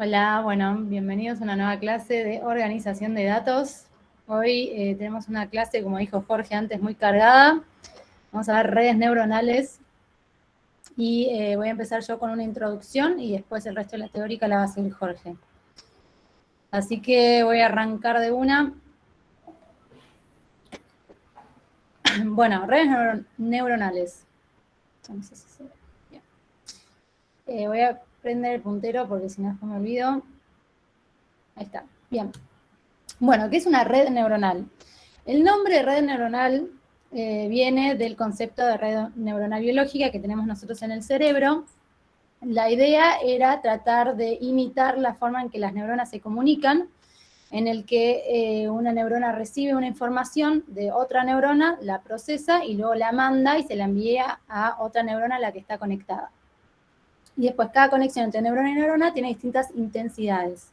Hola, bueno, bienvenidos a una nueva clase de organización de datos. Hoy tenemos una clase, como dijo Jorge antes, muy cargada. Vamos a ver redes neuronales y voy a empezar yo con una introducción y después el resto de la teórica la va a seguir Jorge. Así que voy a arrancar de una. Bueno, redes neuronales. No sé si se ve bien. Voy a prender el puntero porque si no me olvido. Ahí está, bien. Bueno, ¿qué es una red neuronal? El nombre de red neuronal viene del concepto de red neuronal biológica que tenemos nosotros en el cerebro. La idea era tratar de imitar la forma en que las neuronas se comunican, en el que una neurona recibe una información de otra neurona, la procesa y luego la manda y se la envía a otra neurona a la que está conectada. Y después cada conexión entre neurona y neurona tiene distintas intensidades.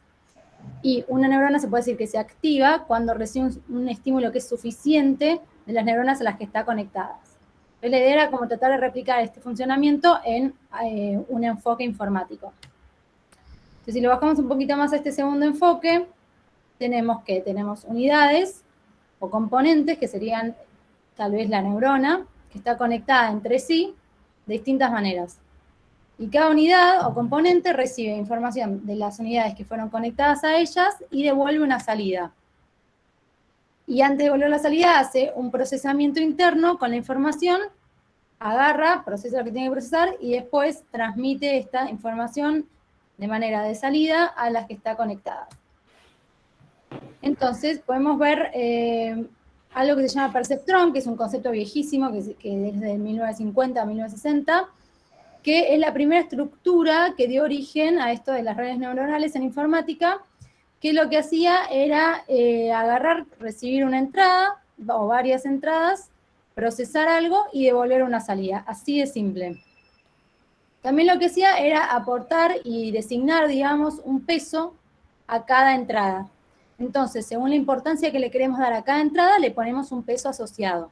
Y una neurona se puede decir que se activa cuando recibe un estímulo que es suficiente de las neuronas a las que está conectadas. Entonces, la idea era como tratar de replicar este funcionamiento en un enfoque informático. Entonces, si lo bajamos un poquito más a este segundo enfoque, tenemos unidades o componentes que serían tal vez la neurona, que está conectada entre sí de distintas maneras. Y cada unidad o componente recibe información de las unidades que fueron conectadas a ellas y devuelve una salida. Y antes de devolver la salida hace un procesamiento interno con la información, agarra, procesa lo que tiene que procesar y después transmite esta información de manera de salida a las que está conectada. Entonces podemos ver algo que se llama perceptrón, que es un concepto viejísimo, que desde 1950 a 1960, que es la primera estructura que dio origen a esto de las redes neuronales en informática, que lo que hacía era agarrar, recibir una entrada o varias entradas, procesar algo y devolver una salida, así de simple. También lo que hacía era aportar y designar, digamos, un peso a cada entrada. Entonces, según la importancia que le queremos dar a cada entrada, le ponemos un peso asociado.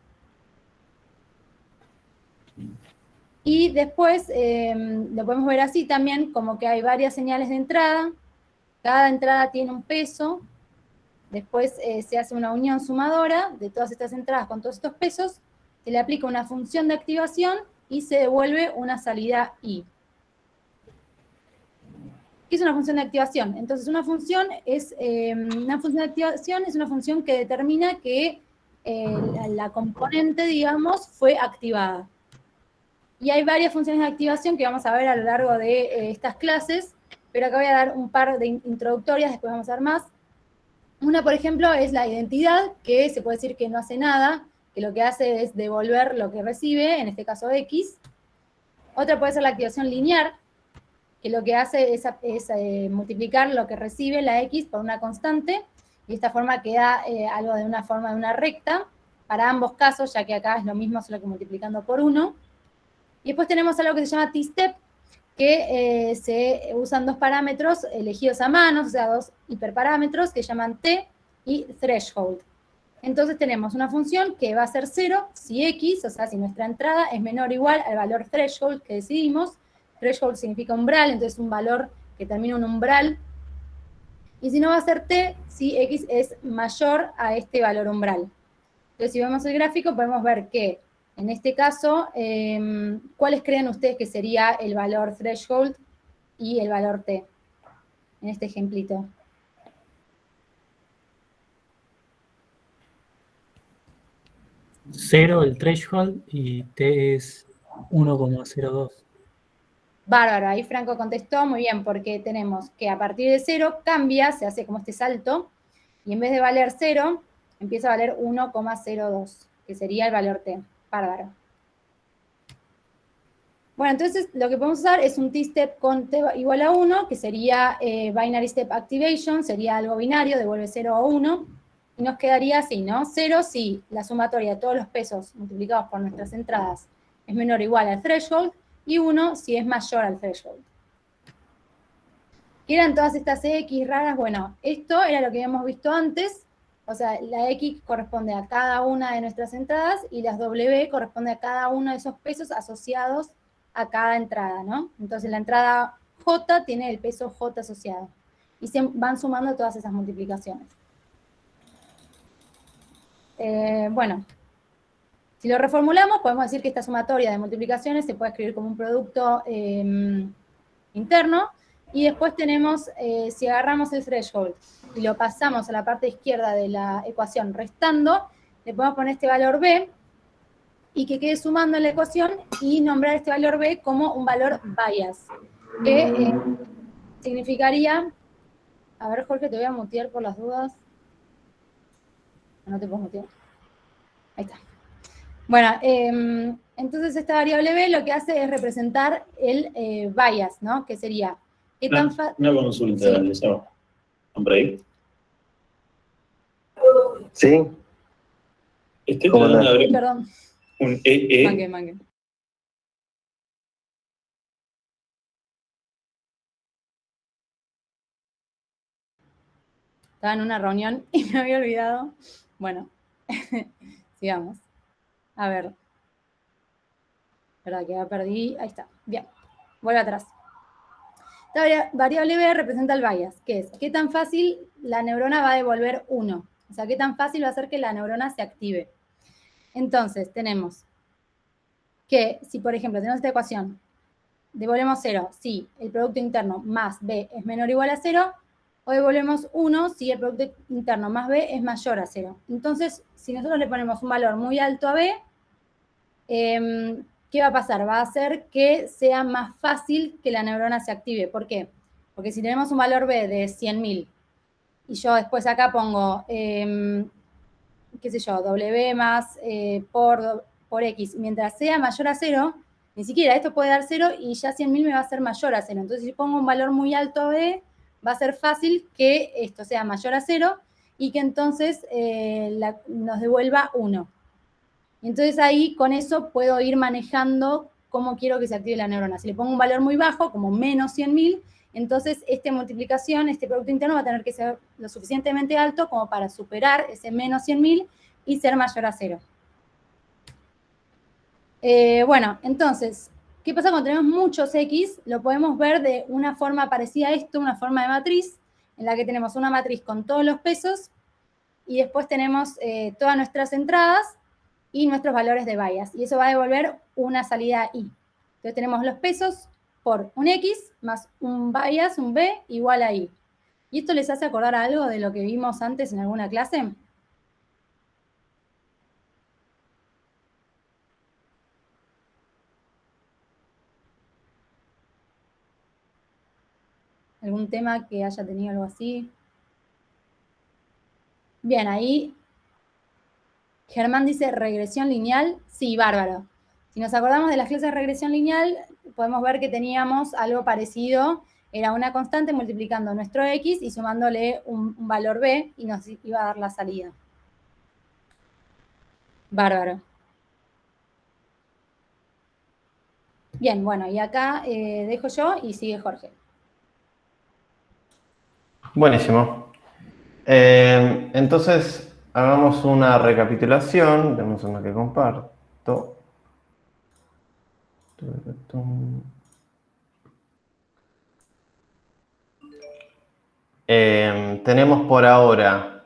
Y después lo podemos ver así también, como que hay varias señales de entrada, cada entrada tiene un peso, después se hace una unión sumadora de todas estas entradas con todos estos pesos, se le aplica una función de activación y se devuelve una salida I. ¿Qué es una función de activación? Entonces una función de activación es una función que determina que la componente, digamos, fue activada. Y hay varias funciones de activación que vamos a ver a lo largo de estas clases, pero acá voy a dar un par de introductorias, después vamos a ver más. Una, por ejemplo, es la identidad, que se puede decir que no hace nada, que lo que hace es devolver lo que recibe, en este caso X. Otra puede ser la activación lineal, que lo que hace es multiplicar lo que recibe la X por una constante, y de esta forma queda algo de una forma de una recta, para ambos casos, ya que acá es lo mismo, solo que multiplicando por 1. Y después tenemos algo que se llama t-step, que se usan dos parámetros elegidos a mano, o sea, dos hiperparámetros que llaman t y threshold. Entonces tenemos una función que va a ser 0 si x, o sea, si nuestra entrada es menor o igual al valor threshold que decidimos. Threshold significa umbral, entonces un valor que termina en un umbral. Y si no, va a ser t si x es mayor a este valor umbral. Entonces, si vemos el gráfico, podemos ver que, en este caso, ¿cuáles creen ustedes que sería el valor threshold y el valor t? En este ejemplito. Cero el threshold y T es 1,02. Bárbaro, ahí Franco contestó muy bien, porque tenemos que a partir de 0 cambia, se hace como este salto, y en vez de valer 0, empieza a valer 1,02, que sería el valor t. Bárbaro. Bueno, entonces lo que podemos usar es un t-step con t igual a 1, que sería binary step activation, sería algo binario, devuelve 0 o 1, y nos quedaría así, ¿no? 0 si la sumatoria de todos los pesos multiplicados por nuestras entradas es menor o igual al threshold, y 1 si es mayor al threshold. ¿Qué eran todas estas X raras? Bueno, esto era lo que habíamos visto antes, o sea, la X corresponde a cada una de nuestras entradas y las W corresponde a cada uno de esos pesos asociados a cada entrada, ¿no? Entonces la entrada J tiene el peso J asociado. y se van sumando todas esas multiplicaciones. Bueno, si lo reformulamos, podemos decir que esta sumatoria de multiplicaciones se puede escribir como un producto interno, y después tenemos, si agarramos el threshold y lo pasamos a la parte izquierda de la ecuación restando, le podemos poner este valor b, y que quede sumando en la ecuación, y nombrar este valor b como un valor bias, que significaría, a ver, Jorge, te voy a mutear por las dudas. No te puedo mutear. Ahí está. Bueno, entonces esta variable b lo que hace es representar el bias, ¿no? Que sería, ¿qué tan fácil? Una consulta, ¿Sí? Lizardo. ¿Hombre ahí? Sí. Estoy ¿Cómo tratando de andás? abrir Perdón. un EE. Mangue. Estaba en una reunión y me había olvidado. Bueno, sigamos. A ver. ¿Verdad que ya perdí? Ahí está. Bien. Vuelve atrás. Esta variable b representa el bias, que es qué tan fácil la neurona va a devolver 1. O sea, qué tan fácil va a ser que la neurona se active. Entonces, tenemos que si, por ejemplo, tenemos esta ecuación, devolvemos 0 si el producto interno más b es menor o igual a 0, o devolvemos 1 si el producto interno más b es mayor a 0. Entonces, si nosotros le ponemos un valor muy alto a b, ¿qué va a pasar? Va a hacer que sea más fácil que la neurona se active. ¿Por qué? Porque si tenemos un valor b de 100.000 y yo después acá pongo, qué sé yo, w más por x, mientras sea mayor a 0, ni siquiera esto puede dar 0 y ya 100.000 me va a ser mayor a 0. Entonces, si pongo un valor muy alto a b, va a ser fácil que esto sea mayor a 0 y que entonces nos devuelva 1. Entonces ahí con eso puedo ir manejando cómo quiero que se active la neurona. Si le pongo un valor muy bajo, como menos 100.000, entonces esta multiplicación, este producto interno va a tener que ser lo suficientemente alto como para superar ese menos 100.000 y ser mayor a 0. Bueno, entonces, ¿qué pasa cuando tenemos muchos X? Lo podemos ver de una forma parecida a esto, una forma de matriz, en la que tenemos una matriz con todos los pesos y después tenemos todas nuestras entradas y nuestros valores de bias. Y eso va a devolver una salida I. Entonces tenemos los pesos por un X más un bias, un B, igual a I. ¿Y esto les hace acordar algo de lo que vimos antes en alguna clase? ¿Algún tema que haya tenido algo así? Bien, ahí Germán dice regresión lineal. Sí, bárbaro. Si nos acordamos de las clases de regresión lineal, podemos ver que teníamos algo parecido. Era una constante multiplicando nuestro X y sumándole un valor B y nos iba a dar la salida. Bárbaro. Bien, bueno, y acá dejo yo y sigue Jorge. Buenísimo. Entonces, hagamos una recapitulación. Demos una que comparto. Tenemos por ahora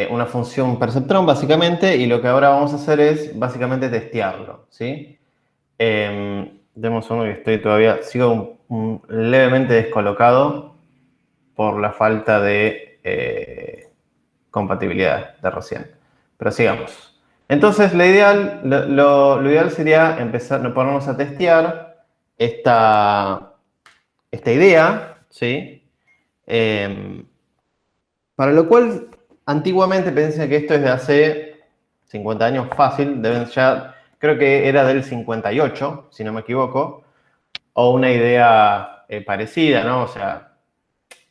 una función perceptrón, básicamente, y lo que ahora vamos a hacer es, básicamente, testearlo, ¿sí? Demos uno que estoy todavía, sigo levemente descolocado por la falta de compatibilidad de recién. Pero sigamos. Entonces, lo ideal sería ponernos a testear esta idea, ¿sí? Para lo cual, antiguamente pensé que esto es de hace 50 años fácil, creo que era del 58, si no me equivoco, o una idea parecida, ¿no? O sea,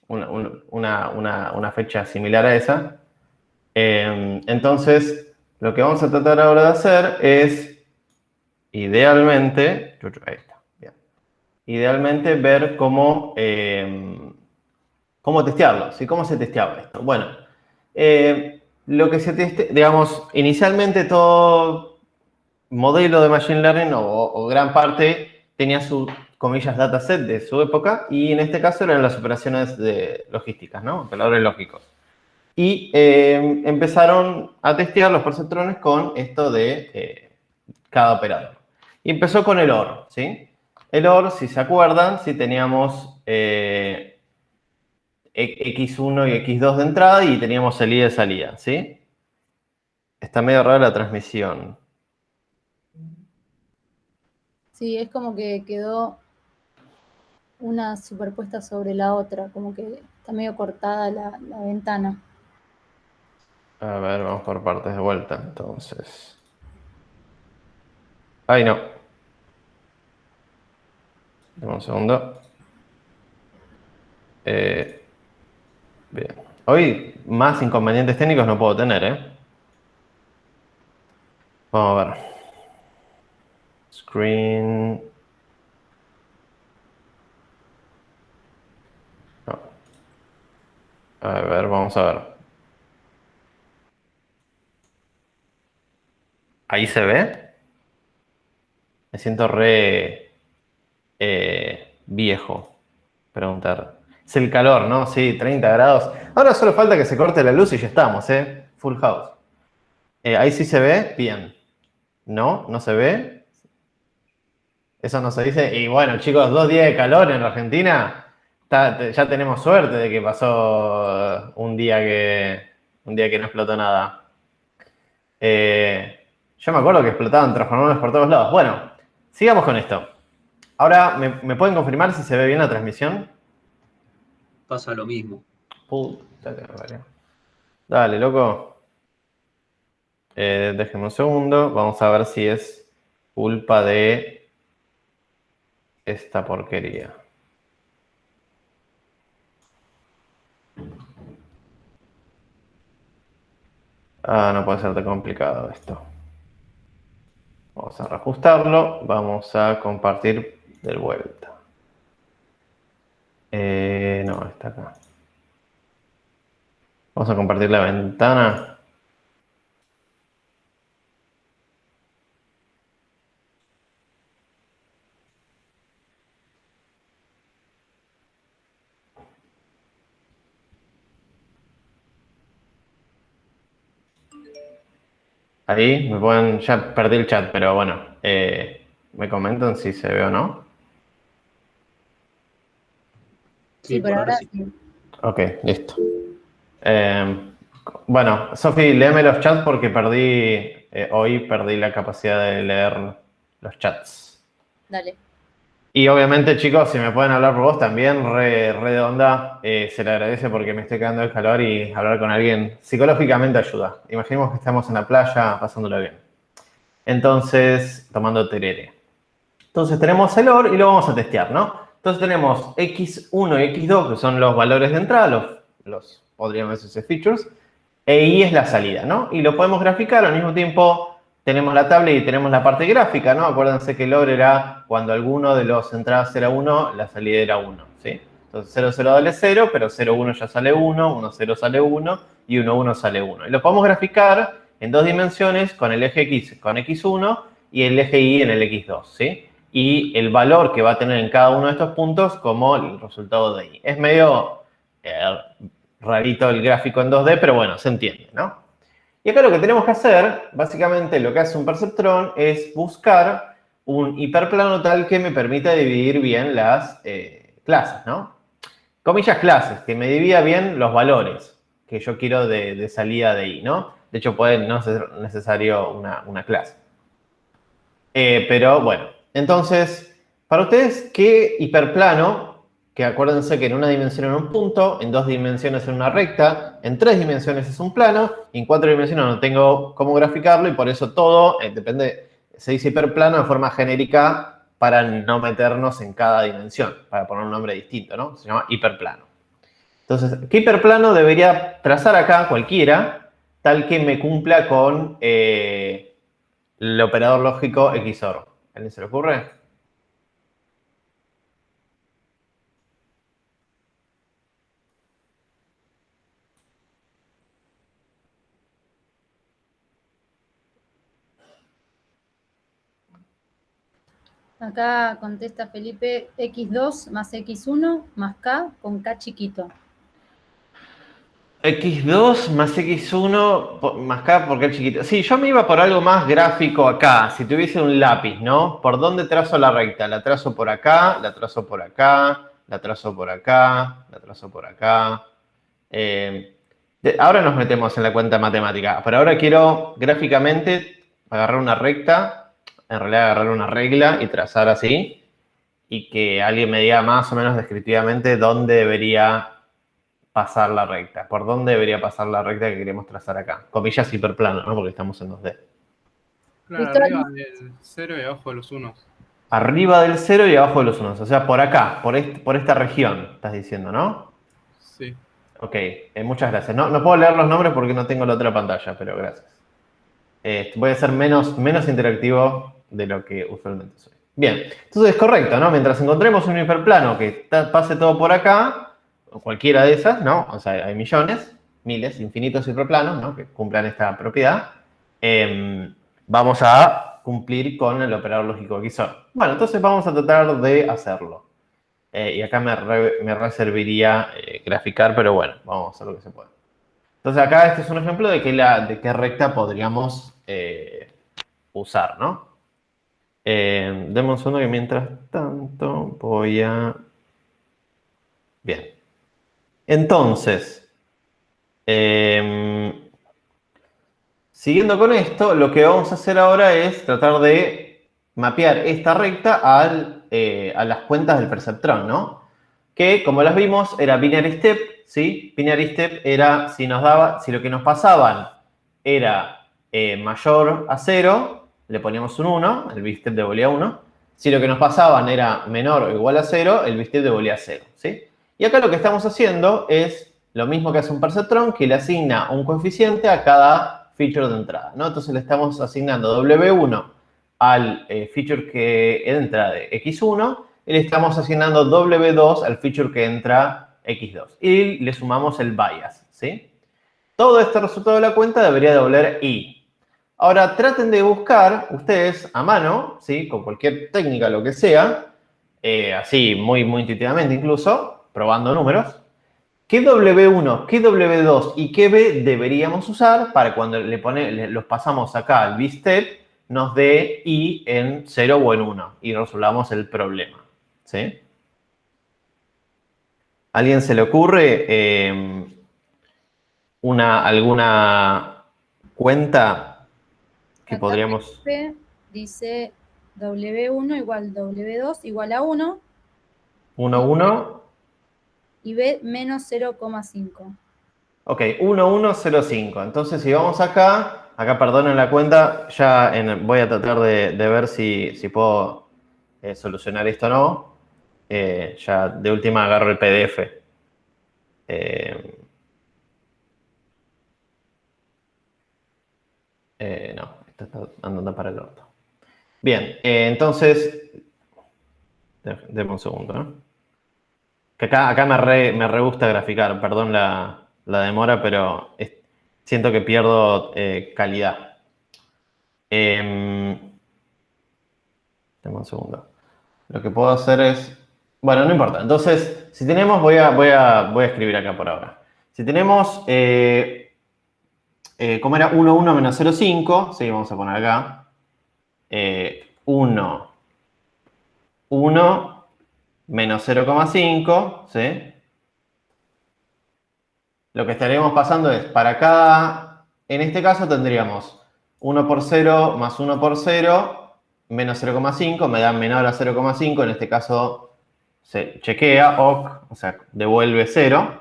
una fecha similar a esa. Entonces, lo que vamos a tratar ahora de hacer es, idealmente, ahí está, bien. Idealmente ver cómo testearlo, ¿sí? ¿Cómo se testeaba esto? Bueno, lo que se testea, digamos, inicialmente todo modelo de Machine Learning o gran parte tenía su comillas, dataset de su época, y en este caso eran las operaciones de logísticas, ¿no? Operadores lógicos. Y empezaron a testear los perceptrones con esto de cada operador. Y empezó con el OR, ¿sí? El OR, si se acuerdan, si teníamos X1 y X2 de entrada y teníamos el I de salida, ¿sí? Está medio rara la transmisión. Sí, es como que quedó una superpuesta sobre la otra, como que está medio cortada la ventana. A ver, vamos por partes de vuelta, entonces. Ay, no. Dame un segundo. Bien. Hoy más inconvenientes técnicos no puedo tener, ¿eh? Vamos a ver. Screen. No. A ver, vamos a ver. ¿Ahí se ve? Me siento re viejo. Preguntar. Es el calor, ¿no? Sí, 30 grados. Ahora solo falta que se corte la luz y ya estamos, ¿eh? Full house. Ahí sí se ve. Bien. ¿No? ¿No se ve? Eso no se dice. Y bueno, chicos, 2 días de calor en Argentina. Ya tenemos suerte de que pasó un día que no explotó nada. Yo me acuerdo que explotaban transformadores por todos lados. Bueno, sigamos con esto. Ahora, ¿me pueden confirmar si se ve bien la transmisión? Pasa lo mismo. Puta que me parió. Dale, loco. Déjenme un segundo. Vamos a ver si es culpa de esta porquería. Ah, no puede ser tan complicado esto. Vamos a reajustarlo. Vamos a compartir de vuelta. No, está acá. Vamos a compartir la ventana. Ahí me pueden. Ya perdí el chat, pero bueno. Me comentan si se ve o no. Sí, por ahora sí. Ok, listo. Bueno, Sofi, léeme los chats porque hoy perdí la capacidad de leer los chats. Dale. Y obviamente, chicos, si me pueden hablar por vos también, re de onda, se le agradece porque me estoy quedando el calor y hablar con alguien psicológicamente ayuda. Imaginemos que estamos en la playa pasándolo bien. Entonces, tomando tereré. Entonces tenemos el OR y lo vamos a testear, ¿no? Entonces tenemos X1 y X2, que son los valores de entrada, podríamos decir features, e Y es la salida, ¿no? Y lo podemos graficar, al mismo tiempo tenemos la tabla y tenemos la parte gráfica, ¿no? Acuérdense que el OR era cuando alguno de los entradas era 1, la salida era 1, ¿sí? Entonces 0, 0 vale 0, pero 0, 1 ya sale 1, 1, 0 sale 1 y 1, 1 sale 1. Y lo podemos graficar en 2 dimensiones con el eje X con X1 y el eje Y en el X2, ¿sí? Y el valor que va a tener en cada uno de estos puntos como el resultado de Y. Es medio rarito el gráfico en 2D, pero bueno, se entiende, ¿no? Y acá lo que tenemos que hacer, básicamente lo que hace un perceptrón es buscar un hiperplano tal que me permita dividir bien las clases, ¿no? Comillas clases, que me divida bien los valores que yo quiero de salida de I, ¿no? De hecho, puede no ser necesario una clase. Pero bueno, entonces, para ustedes, ¿qué hiperplano? Que acuérdense que en una dimensión es un punto, en 2 dimensiones es una recta, en 3 dimensiones es un plano, y en 4 dimensiones no tengo cómo graficarlo, y por eso todo, se dice hiperplano de forma genérica para no meternos en cada dimensión, para poner un nombre distinto, ¿no? Se llama hiperplano. Entonces, ¿qué hiperplano debería trazar acá cualquiera, tal que me cumpla con el operador lógico XOR? ¿A alguien se le ocurre? Acá contesta Felipe, x2 más x1 más k con k chiquito. X2 más X1 más K porque es chiquito. Sí, yo me iba por algo más gráfico acá. Si tuviese un lápiz, ¿no? ¿Por dónde trazo la recta? La trazo por acá, la trazo por acá, la trazo por acá, la trazo por acá. Ahora nos metemos en la cuenta matemática. Pero ahora quiero gráficamente agarrar una recta, en realidad agarrar una regla y trazar así. Y que alguien me diga más o menos descriptivamente dónde debería pasar la recta. ¿Por dónde debería pasar la recta que queremos trazar acá? Comillas hiperplano, ¿no? Porque estamos en 2D. Claro, Listo. arriba del 0 y abajo de los 1. Arriba del 0 y abajo de los 1. O sea, por acá, por esta región, estás diciendo, ¿no? Sí. Ok, muchas gracias. No puedo leer los nombres porque no tengo la otra pantalla, pero gracias. Voy a ser menos interactivo de lo que usualmente soy. Bien, entonces es correcto, ¿no? Mientras encontremos un hiperplano que pase todo por acá, o cualquiera de esas, ¿no? O sea, hay millones, miles, infinitos hiperplanos, ¿no? Que cumplan esta propiedad. Vamos a cumplir con el operador lógico XOR. Bueno, entonces vamos a tratar de hacerlo. Y acá me reservaría graficar, pero bueno, vamos a hacer lo que se pueda. Entonces acá este es un ejemplo de qué recta podríamos usar, ¿no? Deme un segundo que mientras tanto voy a... Bien. Entonces, siguiendo con esto, lo que vamos a hacer ahora es tratar de mapear esta recta a las cuentas del perceptrón, ¿no? Que, como las vimos, era binary step, ¿sí? Binary step era si lo que nos pasaban era mayor a 0, le poníamos un 1, el bit step devolvía 1. Si lo que nos pasaban era menor o igual a 0, el bit step devolvía 0, ¿sí? Y acá lo que estamos haciendo es lo mismo que hace un perceptrón, que le asigna un coeficiente a cada feature de entrada, ¿no? Entonces le estamos asignando W1 al feature que entra de X1 y le estamos asignando W2 al feature que entra X2. Y le sumamos el bias, ¿sí? Todo este resultado de la cuenta debería devolver I. Ahora traten de buscar ustedes a mano, ¿sí? Con cualquier técnica, lo que sea, así muy intuitivamente incluso, probando números, qué W1, qué W2 y qué B deberíamos usar para cuando los pasamos acá al B-step nos dé I en 0 o en 1 y resolvamos el problema, ¿sí? ¿A alguien se le ocurre alguna cuenta que Acá podríamos... Felipe dice W1 igual W2 igual a 1. 1, 1. Y B menos 0,5. Ok, 1, 1, 0, 5. Entonces, si vamos acá perdonen la cuenta, ya voy a tratar de ver si puedo solucionar esto o no. Ya de última agarro el PDF. No, esto está andando para el orto. Bien, entonces, déjame un segundo, ¿no? Que acá me re gusta graficar, perdón la demora, pero siento que pierdo calidad. Dame un segundo. Lo que puedo hacer es... Bueno, no importa. Entonces, si tenemos... Voy a escribir acá por ahora. Si tenemos... ¿cómo era? 1, 1 menos 0, 5. Sí, vamos a poner acá. 1, 1 menos 0,5. ¿Sí? Lo que estaremos pasando es, para cada... En este caso tendríamos 1 por 0 más 1 por 0... menos 0,5, me da menor a 0,5, en este caso se chequea, o sea, devuelve 0.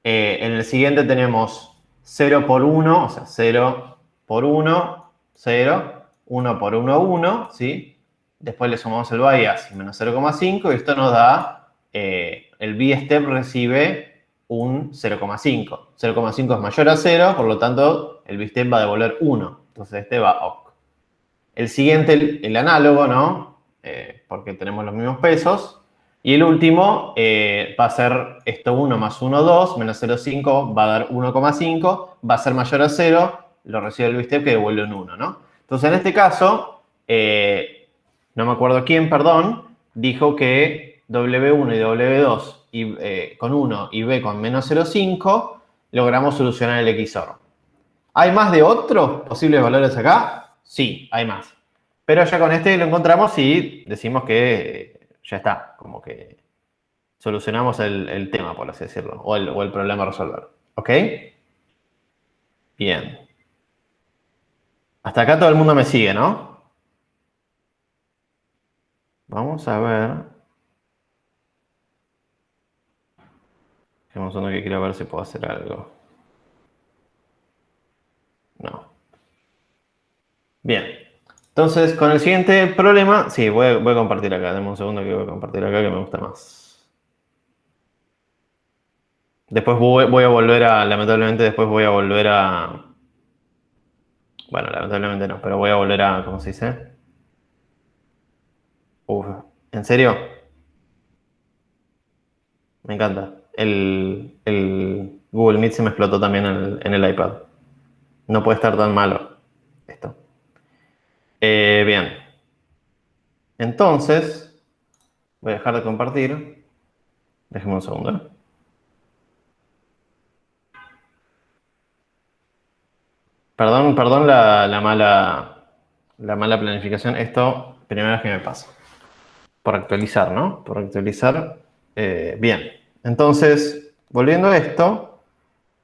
En el siguiente tenemos 0 por 1, o sea, 0 por 1, 0, 1 por 1, 1, ¿sí? Después le sumamos el bias, menos 0,5, y esto nos da, el B-step recibe un 0,5. 0,5 es mayor a 0, por lo tanto, el B-step va a devolver 1. Entonces, este va OK. El siguiente, el análogo, ¿no? Porque tenemos los mismos pesos. Y el último va a ser esto 1 más 1, 2, menos 0,5 va a dar 1,5, va a ser mayor a 0, lo recibe el B-step que devuelve un 1, ¿no? Entonces, en este caso, no me acuerdo quién, perdón, dijo que W1 y W2 con 1 y B con menos 0,5 logramos solucionar el XOR. ¿Hay más de otros posibles valores acá? Sí, hay más. Pero ya con este lo encontramos y decimos que ya está, como que solucionamos el tema, por así decirlo, o el problema a resolver. ¿Ok? Bien. Hasta acá todo el mundo me sigue, ¿no? Vamos a ver. Dejemos uno que quiero ver si puedo hacer algo. No. Bien. Entonces, con el siguiente problema, sí, voy a compartir acá. Deme un segundo que voy a compartir acá que me gusta más. Después voy a volver a, lamentablemente después voy a volver a... Bueno, lamentablemente no, pero voy a volver a, ¿cómo se dice? Uf, ¿en serio? Me encanta. El Google Meet se me explotó también en el iPad. No puede estar tan malo esto. Bien. Entonces, voy a dejar de compartir. Déjeme un segundo, ¿eh? Perdón la mala planificación. Esto, primera vez que me pasa. Por actualizar, ¿no? Por actualizar. Bien. Entonces, volviendo a esto,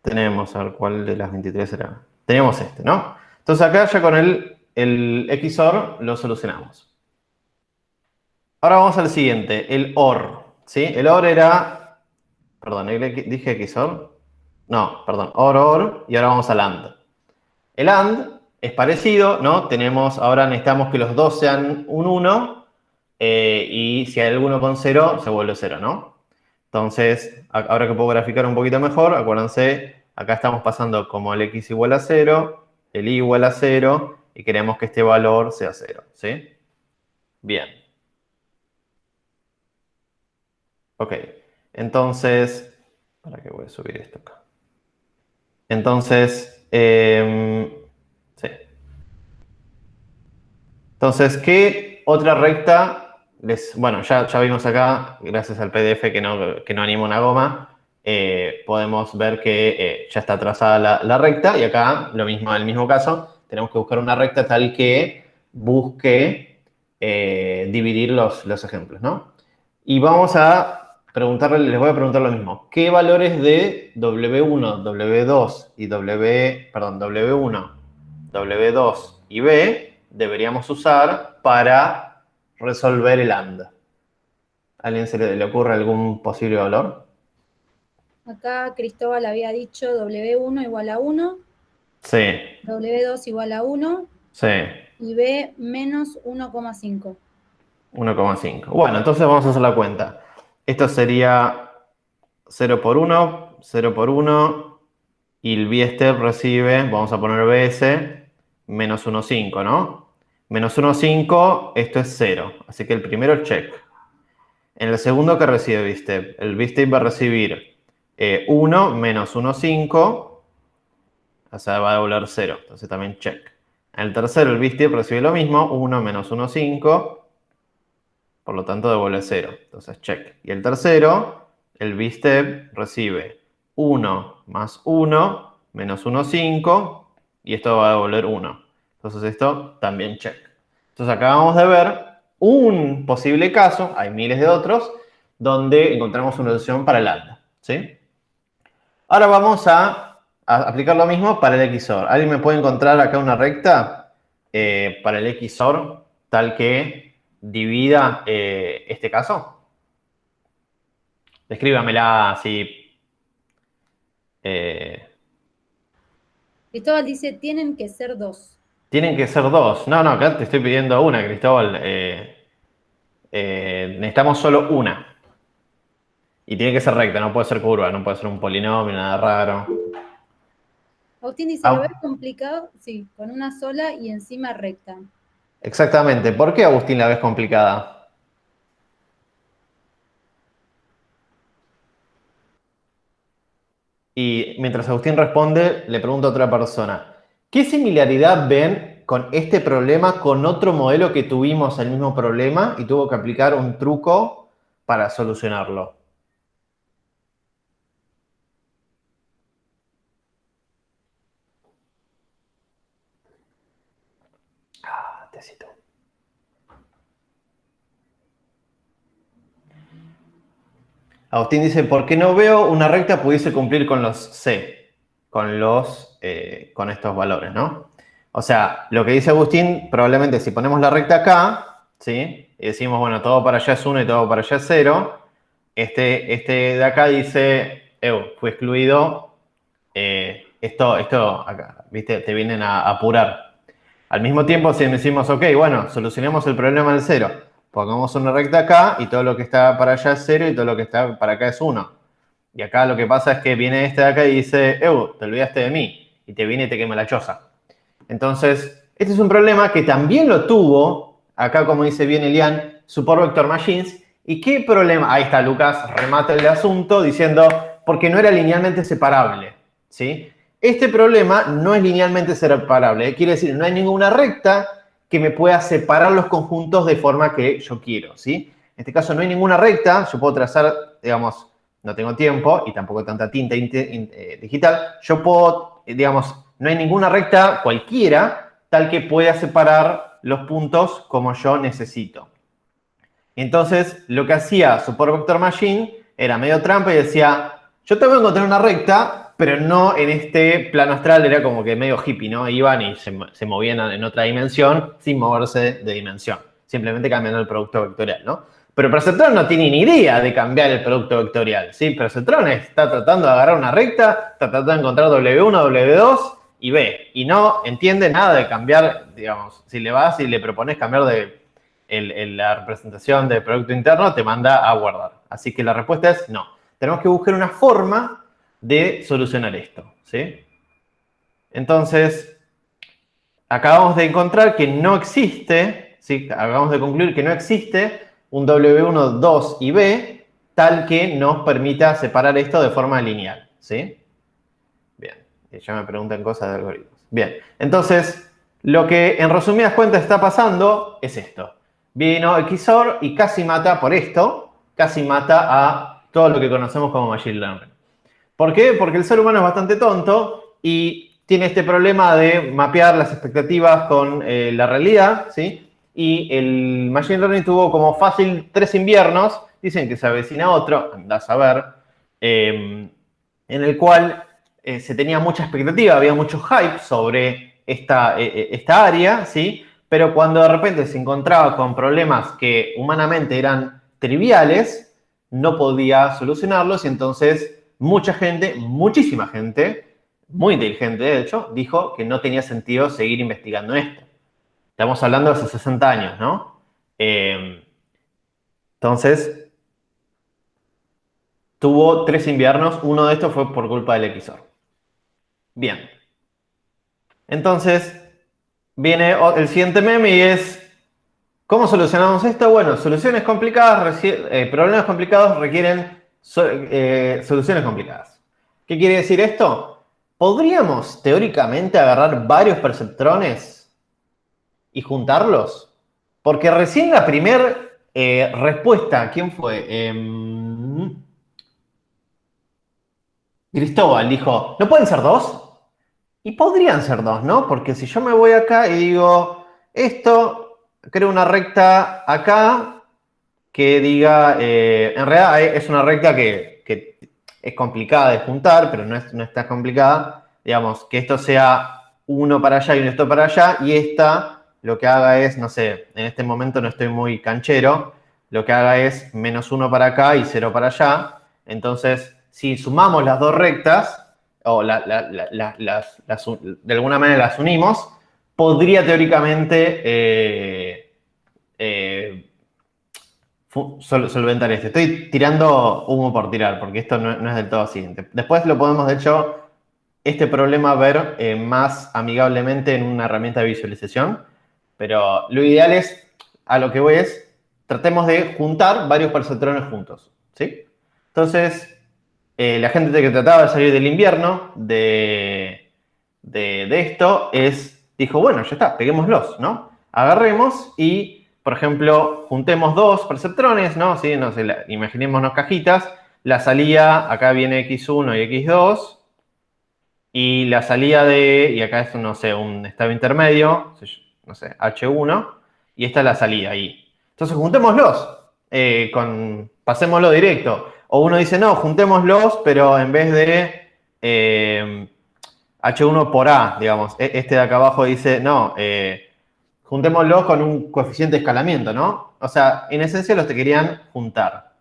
tenemos, a ver cuál de las 23 era. Teníamos este, ¿no? Entonces acá ya con el XOR lo solucionamos. Ahora vamos al siguiente, el OR. ¿Sí? El OR era... Perdón, ¿dije XOR? No, perdón, OR, y ahora vamos al AND. El AND es parecido, ¿no? Ahora necesitamos que los dos sean un 1 y si hay alguno con 0, se vuelve 0, ¿no? Entonces, ahora que puedo graficar un poquito mejor, acuérdense, acá estamos pasando como el X igual a 0, el Y igual a 0 y queremos que este valor sea 0, ¿sí? Bien. Ok, entonces, ¿para qué voy a subir esto acá? Entonces, sí. Entonces, ¿qué otra recta bueno, ya vimos acá, gracias al PDF que no anima una goma, podemos ver que ya está trazada la recta y acá, lo mismo, en el mismo caso, tenemos que buscar una recta tal que busque dividir los ejemplos, ¿no? Y vamos a preguntarle, les voy a preguntar lo mismo. ¿Qué valores de W1, W2 y W1, W2 y B deberíamos usar para resolver el AND? ¿A alguien se le ocurre algún posible valor? Acá Cristóbal había dicho W1 igual a 1, Sí, W2 igual a 1 sí, y B menos 1,5. 1,5. Bueno, entonces vamos a hacer la cuenta. Esto sería 0 por 1, 0 por 1, y el B-step recibe, vamos a poner BS, menos 1,5, ¿no? Menos 1,5, esto es 0, así que el primero check. En el segundo, ¿qué recibe B-step? El B-step va a recibir 1 menos 1,5, o sea, va a devolver 0, entonces también check. En el tercero, el B-step recibe lo mismo, 1 menos 1,5, por lo tanto devuelve 0, entonces check. Y el tercero, el B-step recibe 1 más 1 menos 1,5 y esto va a devolver 1. Entonces esto también check. Entonces acabamos de ver un posible caso, hay miles de otros, donde encontramos una solución para el AND, ¿sí? Ahora vamos a aplicar lo mismo para el XOR. ¿Alguien me puede encontrar acá una recta para el XOR tal que divida este caso? Escríbamela así. Cristóbal dice, tienen que ser 2. Tienen que ser 2. No, acá te estoy pidiendo una, Cristóbal. Necesitamos solo una. Y tiene que ser recta, no puede ser curva, no puede ser un polinomio, nada raro. Agustín dice, lo ves complicado, sí, con una sola y encima recta. Exactamente. ¿Por qué, Agustín, la ves complicada? Y mientras Agustín responde, le pregunto a otra persona. ¿Qué similaridad ven con este problema con otro modelo que tuvimos el mismo problema y tuvo que aplicar un truco para solucionarlo. Tecito. Agustín dice, ¿por qué no veo una recta pudiese cumplir con los C? Con estos valores, ¿no? O sea, lo que dice Agustín, probablemente si ponemos la recta acá, ¿sí? Y decimos, bueno, todo para allá es 1 y todo para allá es 0. Este de acá dice, fue excluido. Esto acá, ¿viste? Te vienen a apurar. Al mismo tiempo, si decimos, ok, bueno, solucionemos el problema del 0. Pongamos una recta acá y todo lo que está para allá es 0 y todo lo que está para acá es 1. Y acá lo que pasa es que viene este de acá y dice, te olvidaste de mí. Y te viene y te quema la choza. Entonces, este es un problema que también lo tuvo, acá como dice bien Elian, Support Vector Machines. ¿Y qué problema? Ahí está, Lucas remata el asunto diciendo, porque no era linealmente separable, ¿sí? Este problema no es linealmente separable. Quiere decir, no hay ninguna recta que me pueda separar los conjuntos de forma que yo quiero, ¿sí? En este caso no hay ninguna recta. Yo puedo trazar, digamos, no tengo tiempo y tampoco tanta tinta digital. Yo puedo, digamos, no hay ninguna recta cualquiera tal que pueda separar los puntos como yo necesito. Entonces, lo que hacía Support Vector Machine era medio trampa y decía, yo tengo que encontrar una recta, pero no en este plano astral, era como que medio hippie, ¿no? Iban y se movían en otra dimensión sin moverse de dimensión, simplemente cambiando el producto vectorial, ¿no? Pero Perceptron no tiene ni idea de cambiar el producto vectorial, ¿sí? Perceptron está tratando de agarrar una recta, está tratando de encontrar W1, W2 y B, y no entiende nada de cambiar, digamos, si le vas y le propones cambiar la representación del producto interno, te manda a guardar. Así que la respuesta es no. Tenemos que buscar una forma de solucionar esto, ¿sí? Entonces, acabamos de encontrar que no existe, ¿sí? Acabamos de concluir que no existe un W1, 2 y B tal que nos permita separar esto de forma lineal, ¿sí? Bien, ya me preguntan cosas de algoritmos. Bien, entonces, lo que en resumidas cuentas está pasando es esto. Vino XOR y casi mata por esto, casi mata a todo lo que conocemos como Machine Learning. ¿Por qué? Porque el ser humano es bastante tonto y tiene este problema de mapear las expectativas con la realidad, ¿sí? Y el Machine Learning tuvo como fácil 3 inviernos, dicen que se avecina otro, andás a ver, en el cual se tenía mucha expectativa, había mucho hype sobre esta área, ¿sí? Pero cuando de repente se encontraba con problemas que humanamente eran triviales, no podía solucionarlos y entonces mucha gente, muchísima gente, muy inteligente de hecho, dijo que no tenía sentido seguir investigando esto. Estamos hablando de hace 60 años, ¿no? Entonces, tuvo 3 inviernos, uno de estos fue por culpa del XOR. Bien. Entonces, viene el siguiente meme y es, ¿cómo solucionamos esto? Bueno, problemas complicados requieren soluciones complicadas. ¿Qué quiere decir esto? ¿Podríamos teóricamente agarrar varios perceptrones y juntarlos? Porque recién la primera respuesta, ¿quién fue? Cristóbal dijo, ¿no pueden ser 2? Y podrían ser 2, ¿no? Porque si yo me voy acá y digo, esto, creo una recta acá que diga, en realidad es una recta que es complicada de juntar, pero no es tan complicada. Digamos, que esto sea uno para allá y esto para allá, y esta lo que haga es, no sé, en este momento no estoy muy canchero, lo que haga es -1 para acá y 0 para allá. Entonces, si sumamos las dos rectas, o de alguna manera las unimos, podría teóricamente solventar esto. Estoy tirando humo por tirar, porque esto no es del todo así. Después lo podemos, de hecho, este problema ver más amigablemente en una herramienta de visualización, pero lo ideal es, a lo que voy es, tratemos de juntar varios perceptrones juntos, ¿sí? Entonces, la gente que trataba de salir del invierno de esto es dijo, bueno, ya está, peguémoslos, ¿no? Agarremos y, por ejemplo, juntemos dos perceptrones, ¿no? ¿Sí? No sé, imaginémonos cajitas. La salida, acá viene X1 y X2. Y la salida y acá es, no sé, un estado intermedio, no sé, H1. Y esta es la salida ahí. Entonces, juntémoslos. Pasémoslo directo. O uno dice, no, juntémoslos, pero en vez de H1 por A, digamos, este de acá abajo dice, no, juntémoslos con un coeficiente de escalamiento, ¿no? O sea, en esencia los te querían juntar.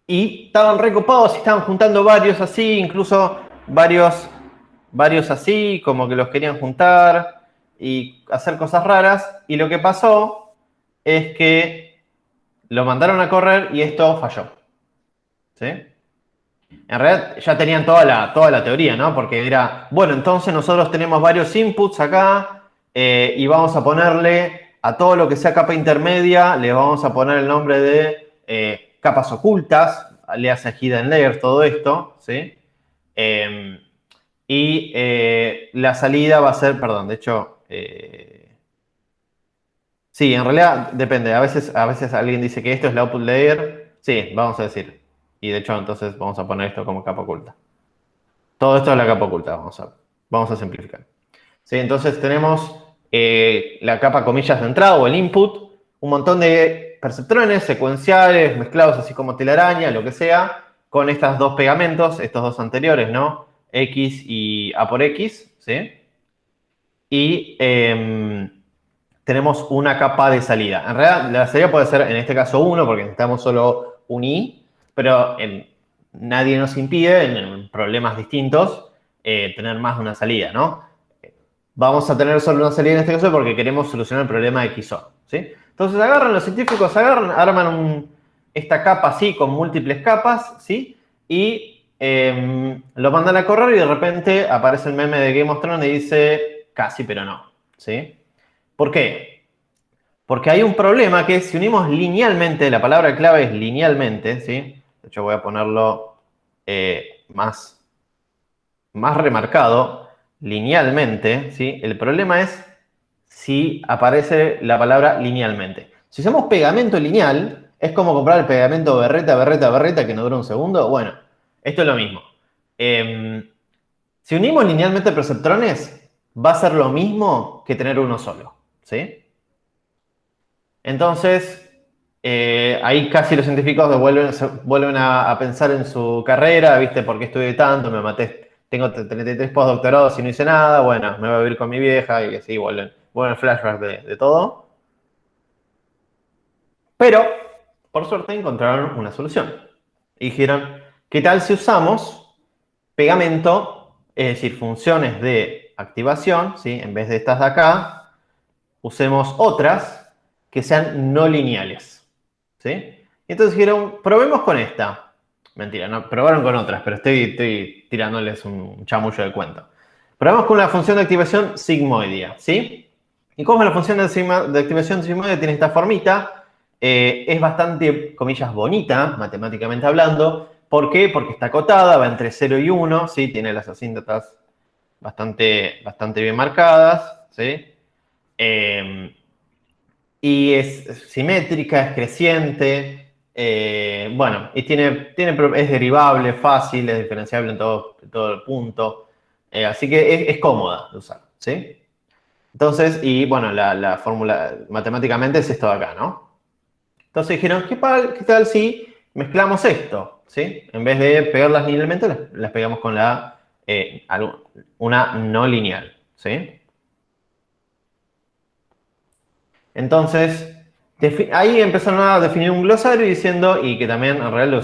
Y estaban recopados y estaban juntando varios así, incluso varios así, como que los querían juntar y hacer cosas raras. Y lo que pasó es que lo mandaron a correr y esto falló. ¿Sí? En realidad ya tenían toda la teoría, ¿no? Porque era, bueno, entonces nosotros tenemos varios inputs acá y vamos a ponerle a todo lo que sea capa intermedia, le vamos a poner el nombre de capas ocultas, alias hidden layers, todo esto, ¿sí? La salida va a ser, perdón, de hecho, sí, en realidad depende. A veces alguien dice que esto es la output layer. Sí, vamos a decir. Y de hecho, entonces vamos a poner esto como capa oculta. Todo esto es la capa oculta, vamos a simplificar. ¿Sí? Entonces tenemos la capa comillas de entrada o el input, un montón de perceptrones secuenciales, mezclados así como telaraña, lo que sea, con estos dos pegamentos, estos dos anteriores, ¿no? X y A por X, ¿sí? Y tenemos una capa de salida. En realidad, la salida puede ser, en este caso, 1, porque necesitamos solo un I, pero nadie nos impide, en problemas distintos, tener más de una salida, ¿no? Vamos a tener solo una salida en este caso porque queremos solucionar el problema de XOR, ¿sí? Entonces los científicos arman esta capa así, con múltiples capas, ¿sí? Y lo mandan a correr y de repente aparece el meme de Game of Thrones y dice, casi pero no, ¿sí? ¿Por qué? Porque hay un problema que es, si unimos linealmente, la palabra clave es linealmente, ¿sí? De hecho voy a ponerlo más remarcado, linealmente, ¿sí? El problema es si aparece la palabra linealmente. Si usamos pegamento lineal, es como comprar el pegamento berreta que no dura un segundo. Bueno, esto es lo mismo. Si unimos linealmente perceptrones, va a ser lo mismo que tener uno solo, ¿sí? Entonces, ahí casi los científicos vuelven a pensar en su carrera, ¿viste? ¿Por qué estudié tanto? Me maté, tengo 33 postdoctorados y no hice nada. Bueno, me voy a vivir con mi vieja y así vuelven flashbacks de todo. Pero, por suerte, encontraron una solución. Y dijeron, ¿qué tal si usamos pegamento, es decir, funciones de activación, ¿sí? En vez de estas de acá, usemos otras que sean no lineales, ¿sí? Y entonces dijeron, probemos con esta. Mentira, no, probaron con otras, pero estoy tirándoles un chamullo de cuento. Probamos con la función de activación sigmoidea, ¿sí? ¿Y cómo es la función de activación sigmoidea? Tiene esta formita. Es bastante, comillas, bonita, matemáticamente hablando. ¿Por qué? Porque está acotada, va entre 0 y 1, ¿sí? Tiene las asíntotas bastante bien marcadas, ¿sí? Y es simétrica, es creciente, bueno, y es derivable, fácil, es diferenciable en todo el punto. Así que es cómoda de usar, ¿sí? Entonces, y bueno, la fórmula matemáticamente es esto de acá, ¿no? Entonces dijeron, ¿qué tal si mezclamos esto? ¿Sí? En vez de pegarlas linealmente, las pegamos con una no lineal, ¿sí? Entonces, ahí empezaron a definir un glosario diciendo, y que también en realidad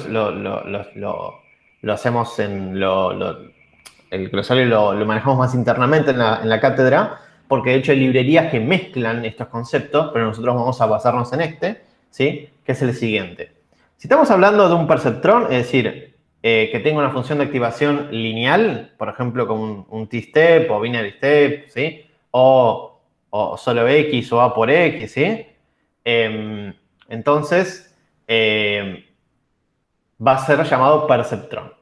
lo hacemos el glosario lo manejamos más internamente en la cátedra, porque de hecho hay librerías que mezclan estos conceptos, pero nosotros vamos a basarnos en este, ¿sí? Que es el siguiente. Si estamos hablando de un perceptrón, es decir, que tenga una función de activación lineal, por ejemplo, como un t-step o binary step, ¿sí? O solo X o A por X, ¿sí? Entonces, va a ser llamado perceptrón.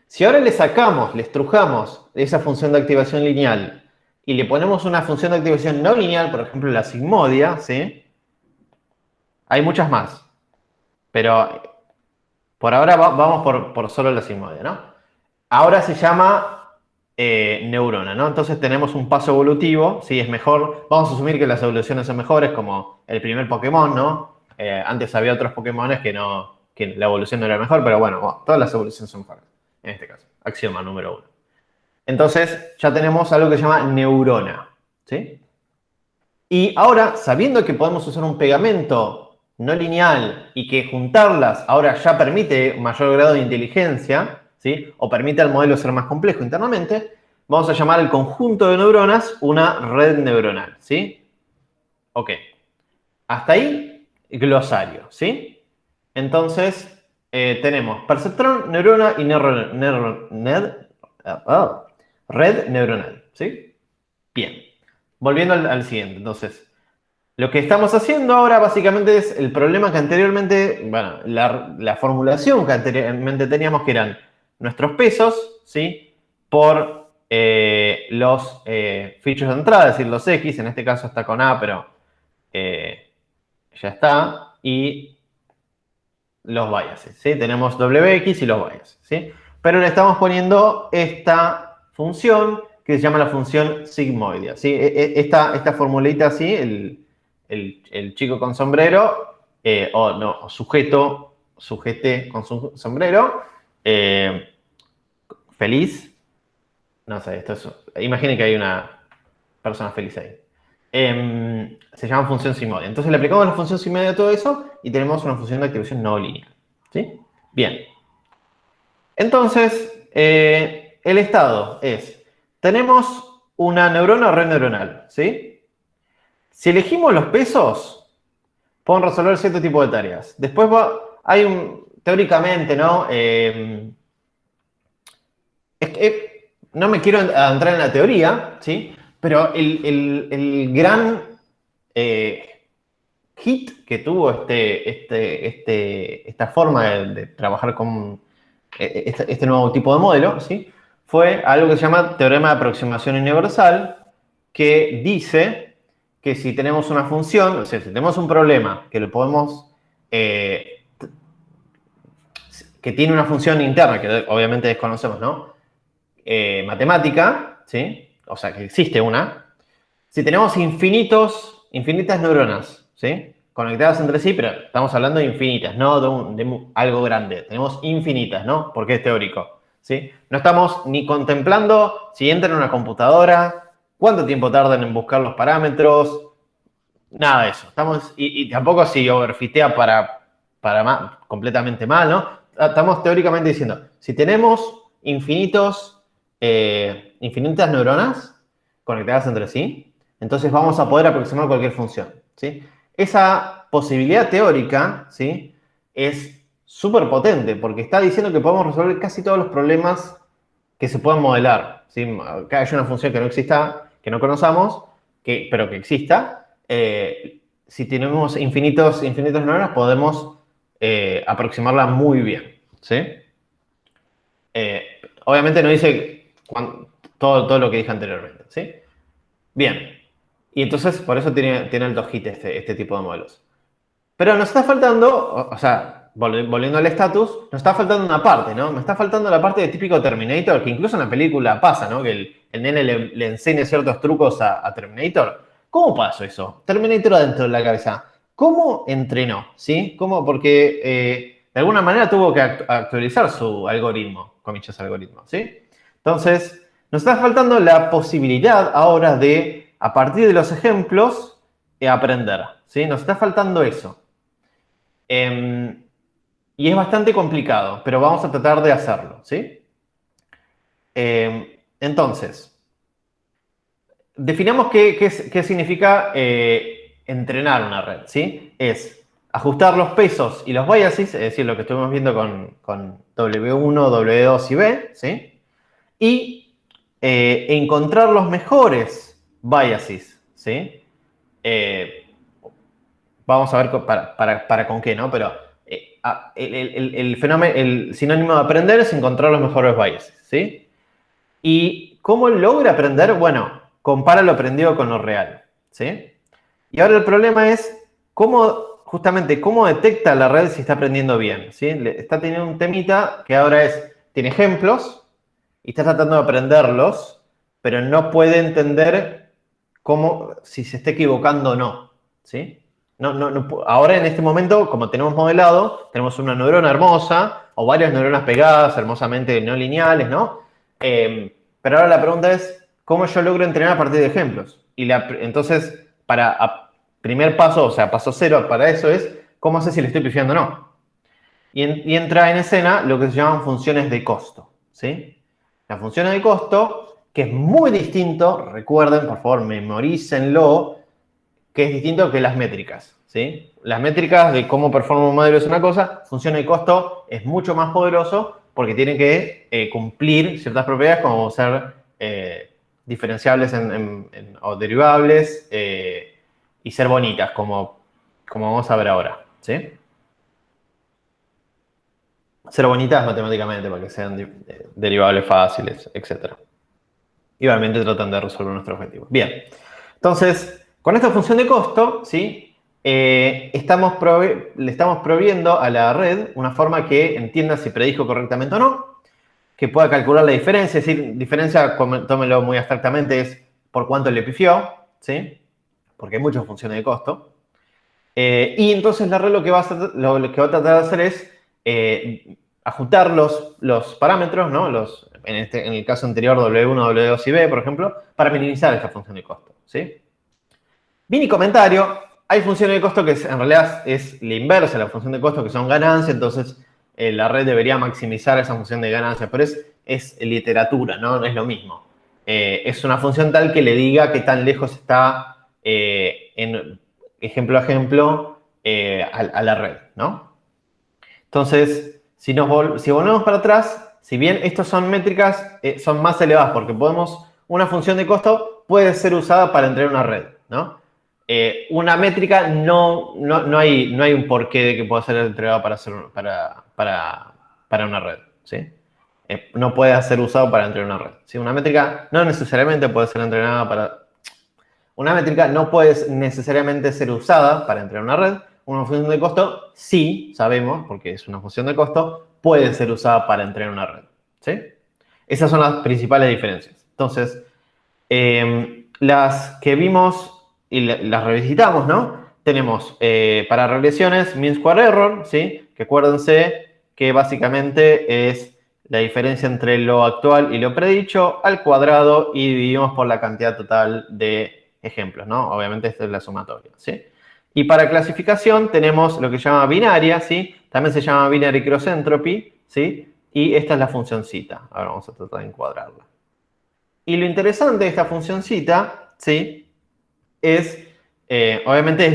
Si ahora le sacamos, le estrujamos esa función de activación lineal y le ponemos una función de activación no lineal, por ejemplo, la sigmodia, ¿sí? Hay muchas más, pero por ahora vamos por solo la sigmodia, ¿no? Ahora se llama neurona, ¿no? Entonces tenemos un paso evolutivo, ¿sí? Es mejor, vamos a asumir que las evoluciones son mejores, como el primer Pokémon, ¿no? Antes había otros Pokémones que la evolución no era mejor, pero bueno, todas las evoluciones son mejores, en este caso. Axioma número 1. Entonces ya tenemos algo que se llama neurona, ¿sí? Y ahora, sabiendo que podemos usar un pegamento no lineal y que juntarlas ahora ya permite mayor grado de inteligencia, ¿sí? O permite al modelo ser más complejo internamente, vamos a llamar al conjunto de neuronas una red neuronal, ¿sí? Ok. Hasta ahí, glosario, ¿sí? Entonces, tenemos perceptrón, neurona y red neuronal, ¿sí? Bien. Volviendo al siguiente, entonces. Lo que estamos haciendo ahora básicamente es el problema que anteriormente, bueno, la formulación que anteriormente teníamos, que eran nuestros pesos, ¿sí? Por los fichos de entrada, es decir, los X, en este caso está con A, pero ya está, y los biases, ¿sí? Tenemos WX y los biases, ¿sí? Pero le estamos poniendo esta función que se llama la función sigmoidea, ¿sí? Esta formulita así, el chico con sombrero, sujete con su sombrero, feliz, no sé, imaginen que hay una persona feliz ahí. Se llama función sigmoidea. Entonces le aplicamos la función sigmoidea a todo eso y tenemos una función de activación no lineal, ¿sí? Bien. Entonces, el estado es, tenemos una neurona o red neuronal, ¿sí? Si elegimos los pesos, podemos resolver cierto tipo de tareas. Después teóricamente, ¿no? No me quiero entrar en la teoría, ¿sí? Pero el gran hit que tuvo esta forma de trabajar con este nuevo tipo de modelo, ¿sí? Fue algo que se llama teorema de aproximación universal, que dice que si tenemos una función, o sea, si tenemos un problema que lo podemos, que tiene una función interna, que obviamente desconocemos, ¿no? Matemática, ¿sí? O sea, que existe una. Si tenemos infinitas neuronas, ¿sí? Conectadas entre sí, pero estamos hablando de infinitas, no de algo grande. Tenemos infinitas, ¿no? Porque es teórico, ¿sí? No estamos ni contemplando si entra en una computadora, cuánto tiempo tardan en buscar los parámetros, nada de eso. Y tampoco si overfitea para completamente mal, ¿no? Estamos teóricamente diciendo, si tenemos infinitas neuronas conectadas entre sí, entonces vamos a poder aproximar cualquier función, ¿sí? Esa posibilidad teórica, ¿sí? Es súper potente porque está diciendo que podemos resolver casi todos los problemas que se puedan modelar, ¿sí? Que haya una función que no exista, que no conozcamos, pero que exista. Si tenemos infinitas neuronas, podemos aproximarla muy bien, ¿sí? Obviamente no dice todo lo que dije anteriormente, ¿sí? Bien. Y entonces, por eso tiene alto hit este tipo de modelos. Pero nos está faltando, o sea, volviendo al estatus, nos está faltando una parte, ¿no? Nos está faltando la parte de típico Terminator, que incluso en la película pasa, ¿no? Que el nene le enseña ciertos trucos a Terminator. ¿Cómo pasó eso? Terminator adentro de la cabeza. ¿Cómo entrenó? ¿Sí? ¿Cómo? Porque de alguna manera tuvo que actualizar su algoritmo, comillas algoritmo, ¿sí? Entonces, nos está faltando la posibilidad ahora de, a partir de los ejemplos, aprender, ¿sí? Nos está faltando eso. Y es bastante complicado, pero vamos a tratar de hacerlo, ¿sí? Entonces, definamos qué significa entrenar una red, ¿sí? Es ajustar los pesos y los biases, es decir, lo que estuvimos viendo con W1, W2 y B, ¿sí? Y encontrar los mejores biases, ¿sí? Vamos a ver para con qué, ¿no? Pero el fenómeno, el sinónimo de aprender es encontrar los mejores biases, ¿sí? ¿Y cómo logra aprender? Bueno, compara lo aprendido con lo real, ¿sí? Y ahora el problema es justamente cómo detecta la red si está aprendiendo bien, ¿sí? Está teniendo un temita que ahora tiene ejemplos y está tratando de aprenderlos, pero no puede entender si se está equivocando o no, ¿sí? Ahora en este momento, como tenemos modelado, tenemos una neurona hermosa o varias neuronas pegadas, hermosamente no lineales, ¿no? Pero ahora la pregunta es, ¿cómo yo logro entrenar a partir de ejemplos? Entonces, primer paso, o sea, paso cero para eso es, ¿cómo sé si le estoy pifiando o no? Y entra en escena lo que se llaman funciones de costo, ¿sí? Las funciones de costo, que es muy distinto, recuerden, por favor, memorícenlo, que es distinto que las métricas, ¿sí? Las métricas de cómo performa un modelo es una cosa, función de costo es mucho más poderoso porque tiene que cumplir ciertas propiedades como ser diferenciables o derivables y ser bonitas, como vamos a ver ahora, ¿sí? Ser bonitas matemáticamente para que sean derivables fáciles, etc. Y obviamente tratan de resolver nuestro objetivo. Bien, entonces, con esta función de costo, ¿sí? Le estamos proviendo a la red una forma que entienda si predijo correctamente o no, que pueda calcular la diferencia, es decir, diferencia, tómelo muy abstractamente, es por cuánto le pifió, ¿sí? Porque hay muchas funciones de costo. Y entonces la red lo que va a tratar de hacer es ajustar los parámetros, ¿no? En el caso anterior, W1, W2 y B, por ejemplo, para minimizar esta función de costo, ¿sí? Mini comentario, hay funciones de costo que en realidad es la inversa de la función de costo, que son ganancias, entonces la red debería maximizar esa función de ganancias, pero es literatura, ¿no? No es lo mismo. Es una función tal que le diga qué tan lejos está en ejemplo a ejemplo a la red, ¿no? Entonces, si volvemos para atrás, si bien estas son métricas, son más elevadas porque una función de costo puede ser usada para entrenar una red, ¿no? Una métrica no hay un porqué de que pueda ser entregada para una red, ¿sí? No puede ser usado para entrenar una red. ¿Sí? Una métrica no necesariamente puede ser entrenada para... Una métrica no puede necesariamente ser usada para entrenar una red. Una función de costo, sí, sabemos, porque es una función de costo, puede ser usada para entrenar una red, ¿sí? Esas son las principales diferencias. Entonces, las que vimos y las revisitamos, ¿no? Tenemos para regresiones mean square error, ¿sí? Que acuérdense que básicamente es la diferencia entre lo actual y lo predicho al cuadrado y dividimos por la cantidad total de ejemplos, ¿no? Obviamente esta es la sumatoria, ¿sí? Y para clasificación tenemos lo que se llama binaria, ¿sí? También se llama binary cross entropy, ¿sí? Y esta es la funcioncita. Ahora vamos a tratar de encuadrarla. Y lo interesante de esta funcioncita, ¿sí? Obviamente es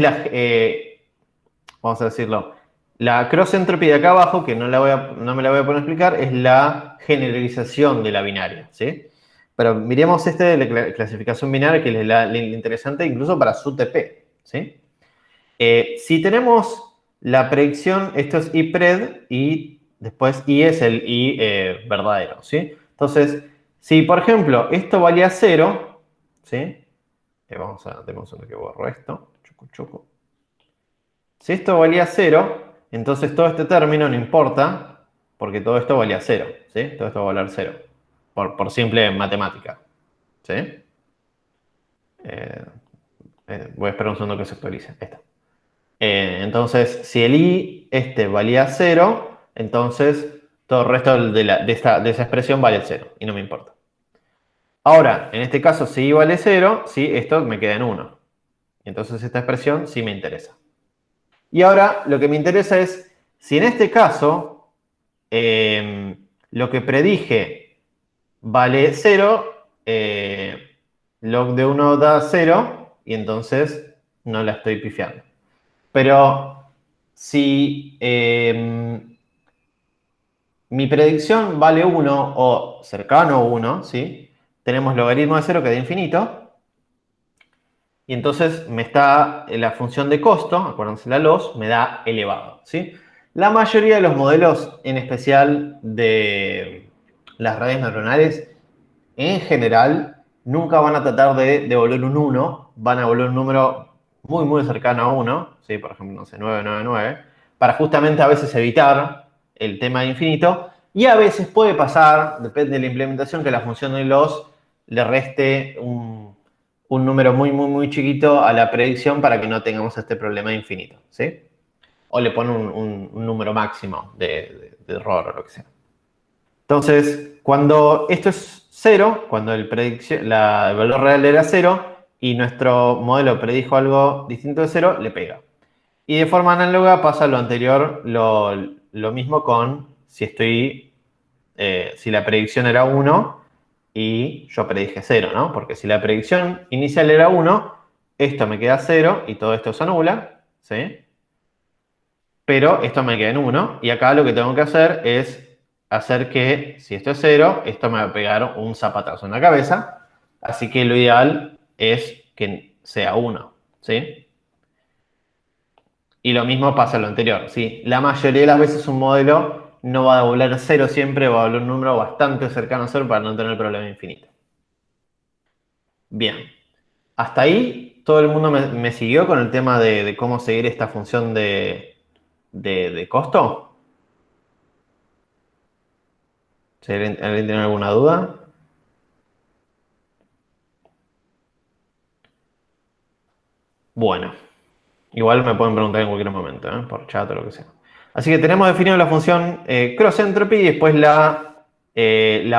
vamos a decirlo, la cross entropy de acá abajo, que no me la voy a poner a explicar, es la generalización de la binaria, ¿sí? Pero miremos de la clasificación binaria, que es la interesante incluso para su TP, ¿sí? Si tenemos la predicción, esto es IPRED y después I es el I verdadero, ¿sí? Entonces, si por ejemplo esto valía 0, ¿sí? Tenemos uno que borro esto, choco. Si esto valía 0, entonces todo este término no importa, porque todo esto valía 0, ¿sí? Todo esto va a valer 0, por simple matemática, ¿sí? Voy a esperar un segundo que se actualice. Ahí está. Entonces, si el I valía 0, entonces todo el resto de esa expresión vale 0 y no me importa. Ahora, en este caso, si I vale 0, ¿sí? Esto me queda en 1. Entonces esta expresión sí me interesa. Y ahora lo que me interesa es, si en este caso lo que predije vale 0, log de 1 da 0 y entonces no la estoy pifiando. Pero si mi predicción vale 1 o cercano a 1, ¿sí? Tenemos logaritmo de 0 que da infinito. Y entonces la función de costo, acuérdense la los, me da elevado, ¿sí? La mayoría de los modelos, en especial de las redes neuronales, en general, nunca van a tratar de devolver un 1, van a devolver un número muy, muy cercano a 1, ¿sí? Por ejemplo, no sé, 999, para justamente a veces evitar el tema de infinito, y a veces puede pasar, depende de la implementación, que la función de los le reste un número muy, muy, muy chiquito a la predicción para que no tengamos este problema de infinito, ¿sí? O le pone un número máximo de error o lo que sea. Entonces, cuando esto es 0, cuando el valor real era 0 y nuestro modelo predijo algo distinto de 0, le pega. Y de forma análoga pasa lo anterior, lo mismo con si la predicción era 1 y yo predije 0, ¿no? Porque si la predicción inicial era 1, esto me queda 0 y todo esto se anula, ¿sí? Pero esto me queda en 1 y acá lo que tengo que hacer es hacer que, si esto es 0, esto me va a pegar un zapatazo en la cabeza. Así que lo ideal es que sea 1, ¿sí? Y lo mismo pasa en lo anterior, ¿sí? La mayoría de las veces un modelo no va a devolver 0 siempre, va a devolver un número bastante cercano a 0 para no tener problema infinito. Bien. Hasta ahí todo el mundo me siguió con el tema de cómo seguir esta función de costo. Si ¿Alguien tiene alguna duda? Bueno, igual me pueden preguntar en cualquier momento, por chat o lo que sea. Así que tenemos definido la función cross entropy y después la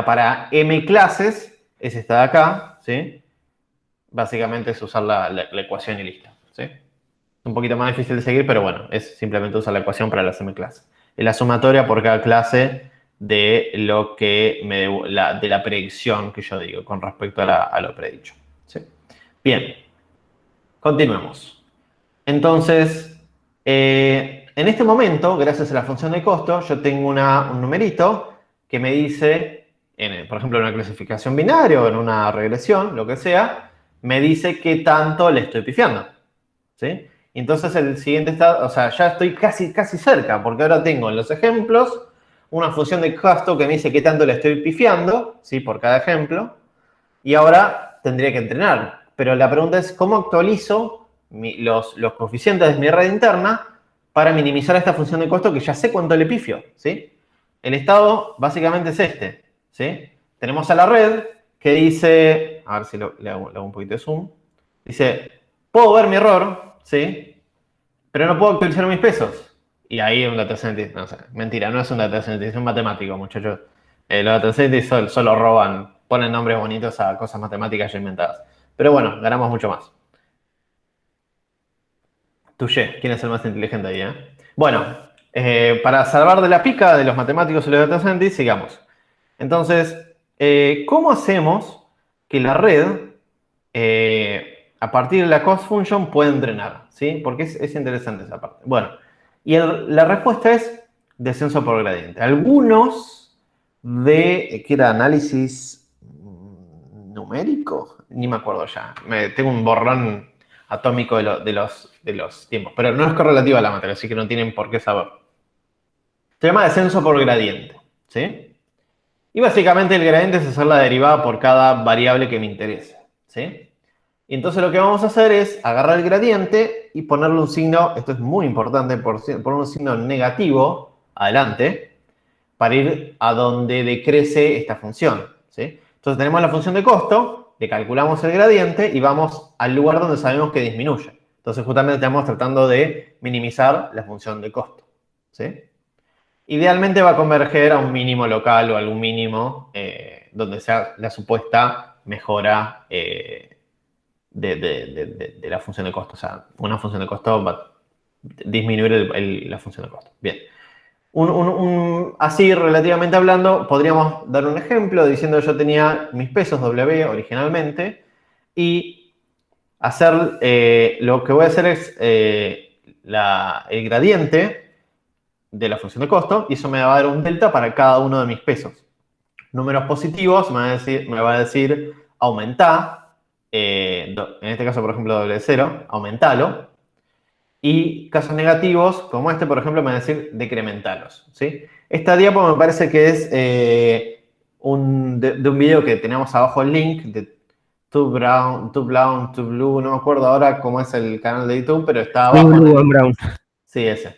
para m clases es esta de acá, ¿sí? Básicamente es usar la ecuación y listo, ¿sí? Es un poquito más difícil de seguir, pero bueno, es simplemente usar la ecuación para las m clases. Es la sumatoria por cada clase de lo que de la predicción que yo digo con respecto a lo predicho, ¿sí? Bien, continuemos. Entonces, en este momento, gracias a la función de costo, yo tengo un numerito que me dice, por ejemplo, en una clasificación binaria o en una regresión, lo que sea, me dice qué tanto le estoy pifiando, ¿sí? Y entonces el siguiente está, o sea, ya estoy casi cerca, porque ahora tengo en los ejemplos una función de costo que me dice qué tanto le estoy pifiando, ¿sí? Por cada ejemplo. Y ahora tendría que entrenar. Pero la pregunta es, ¿cómo actualizo los coeficientes de mi red interna para minimizar esta función de costo que ya sé cuánto le pifio, ¿sí? El estado básicamente es este, ¿sí? Tenemos a la red que dice, a ver si le hago un poquito de zoom, dice, puedo ver mi error, ¿sí? Pero no puedo actualizar mis pesos. Y ahí un data scientist, no sé, mentira, no es un data scientist, es un matemático, muchachos. Los data scientists solo roban, ponen nombres bonitos a cosas matemáticas ya inventadas. Pero bueno, ganamos mucho más. Touché, ¿quién es el más inteligente ahí, Bueno, para salvar de la pica de los matemáticos y los data scientists, sigamos. Entonces, ¿cómo hacemos que la red, a partir de la cost function, pueda entrenar? ¿Sí? Porque es interesante esa parte. Bueno, y la respuesta es descenso por gradiente. Algunos ¿qué era? Análisis numérico, ni me acuerdo ya. Tengo un borrón atómico de los tiempos, pero no es correlativo a la materia, así que no tienen por qué saber. Se llama descenso por gradiente, ¿sí? Y básicamente el gradiente es hacer la derivada por cada variable que me interese, ¿sí? Y entonces lo que vamos a hacer es agarrar el gradiente y ponerle un signo, esto es muy importante, poner un signo negativo adelante para ir a donde decrece esta función, ¿sí? Entonces tenemos la función de costo, le calculamos el gradiente y vamos al lugar donde sabemos que disminuye. Entonces justamente estamos tratando de minimizar la función de costo, ¿sí? Idealmente va a converger a un mínimo local o algún mínimo donde sea la supuesta mejora de la función de costo. O sea, una función de costo va a disminuir la función de costo. Bien. Así, relativamente hablando, podríamos dar un ejemplo diciendo que yo tenía mis pesos W originalmente y hacer, lo que voy a hacer es el gradiente de la función de costo y eso me va a dar un delta para cada uno de mis pesos. Números positivos me va a decir aumentá, en este caso por ejemplo W0, aumentalo. Y casos negativos, como este, por ejemplo, me van a decir decrementalos, ¿sí? Esta diapo me parece que es de un video que tenemos abajo el link de Too Brown, Too Blue, no me acuerdo ahora cómo es el canal de YouTube, pero está abajo. Blue and Brown. Sí, ese.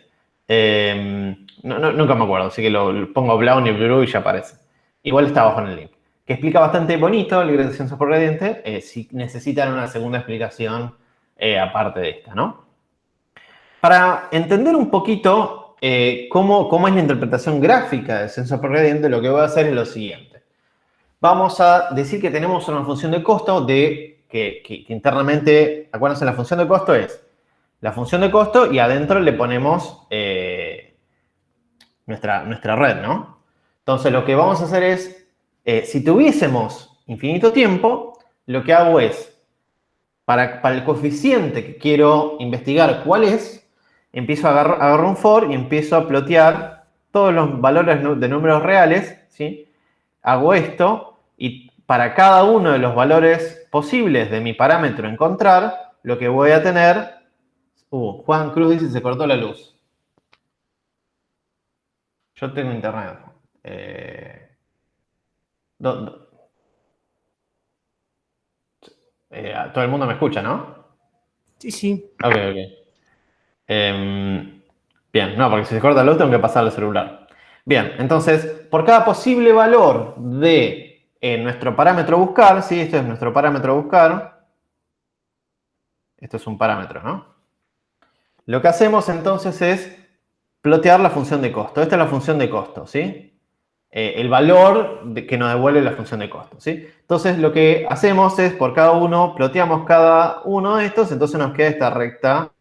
Nunca me acuerdo, así que lo pongo Brown y Blue y ya aparece. Igual está abajo en el link. Que explica bastante bonito el gradiente descenso por gradiente, si necesitan una segunda explicación aparte de esta, ¿no? Para entender un poquito cómo es la interpretación gráfica de descenso por gradiente, lo que voy a hacer es lo siguiente. Vamos a decir que tenemos una función de costo que internamente, acuérdense, la función de costo es la función de costo y adentro le ponemos nuestra red, ¿no? Entonces, lo que vamos a hacer es, si tuviésemos infinito tiempo, lo que hago es, para el coeficiente que quiero investigar cuál es, empiezo a agarrar un for y empiezo a plotear todos los valores de números reales, ¿sí? Hago esto y para cada uno de los valores posibles de mi parámetro encontrar, lo que voy a tener... Juan Cruz dice, se cortó la luz. Yo tengo internet. Todo el mundo me escucha, ¿no? Sí, sí. Ok. Bien, no, porque si se corta la luz tengo que pasar al celular. Bien, entonces, por cada posible valor de nuestro parámetro buscar, ¿sí? Esto es nuestro parámetro buscar. Esto es un parámetro, ¿no? Lo que hacemos entonces es plotear la función de costo. Esta es la función de costo, ¿sí? El valor que nos devuelve la función de costo, ¿sí? Entonces, lo que hacemos es, por cada uno, ploteamos cada uno de estos, entonces nos queda esta recta.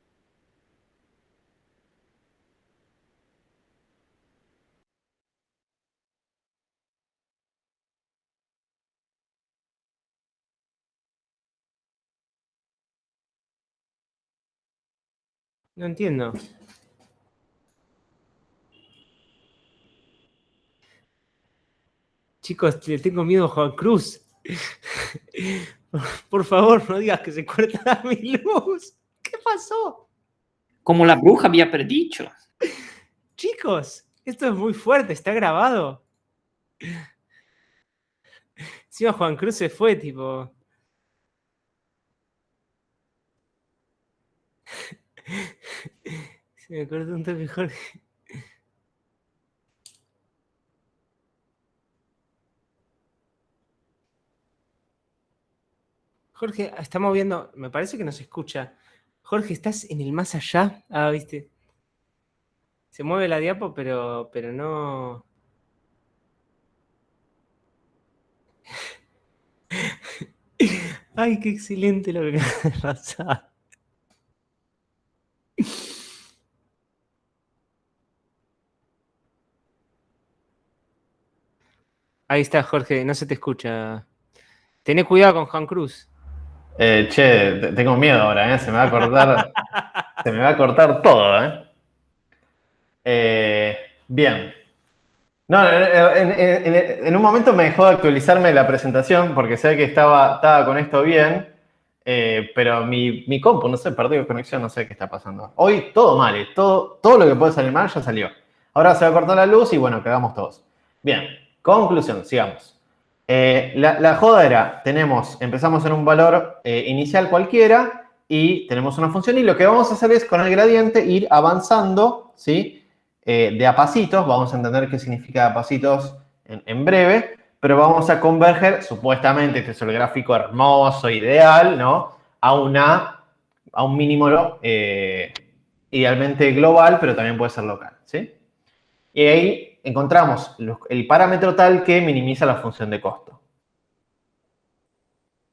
No entiendo. Chicos, le tengo miedo a Juan Cruz. Por favor, no digas que se corta mi luz. ¿Qué pasó? Como la bruja había predicho. Chicos, esto es muy fuerte, está grabado. Encima Juan Cruz se fue, tipo. Se me cortó un toque, Jorge. Jorge, estamos viendo. Me parece que nos escucha. Jorge, ¿estás en el más allá? Ah, viste. Se mueve la diapo, pero no. Ay, qué excelente lo que acaba de pasar. Ahí está, Jorge, no se te escucha. Tené cuidado con Juan Cruz. Tengo miedo ahora, se me va a cortar. Se me va a cortar todo, bien. No, en un momento me dejó de actualizarme la presentación porque sé que estaba con esto bien, pero mi compu, no sé, perdió conexión, no sé qué está pasando. Hoy todo mal, todo lo que puede salir mal ya salió. Ahora se va a cortar la luz y bueno, cagamos todos. Bien, conclusión, sigamos. La joda era, empezamos en un valor inicial cualquiera y tenemos una función y lo que vamos a hacer es con el gradiente ir avanzando, ¿sí? De a pasitos, vamos a entender qué significa de a pasitos en breve, pero vamos a converger, supuestamente, este es el gráfico hermoso, ideal, ¿no? A un mínimo idealmente global, pero también puede ser local, ¿sí? Y ahí encontramos el parámetro tal que minimiza la función de costo.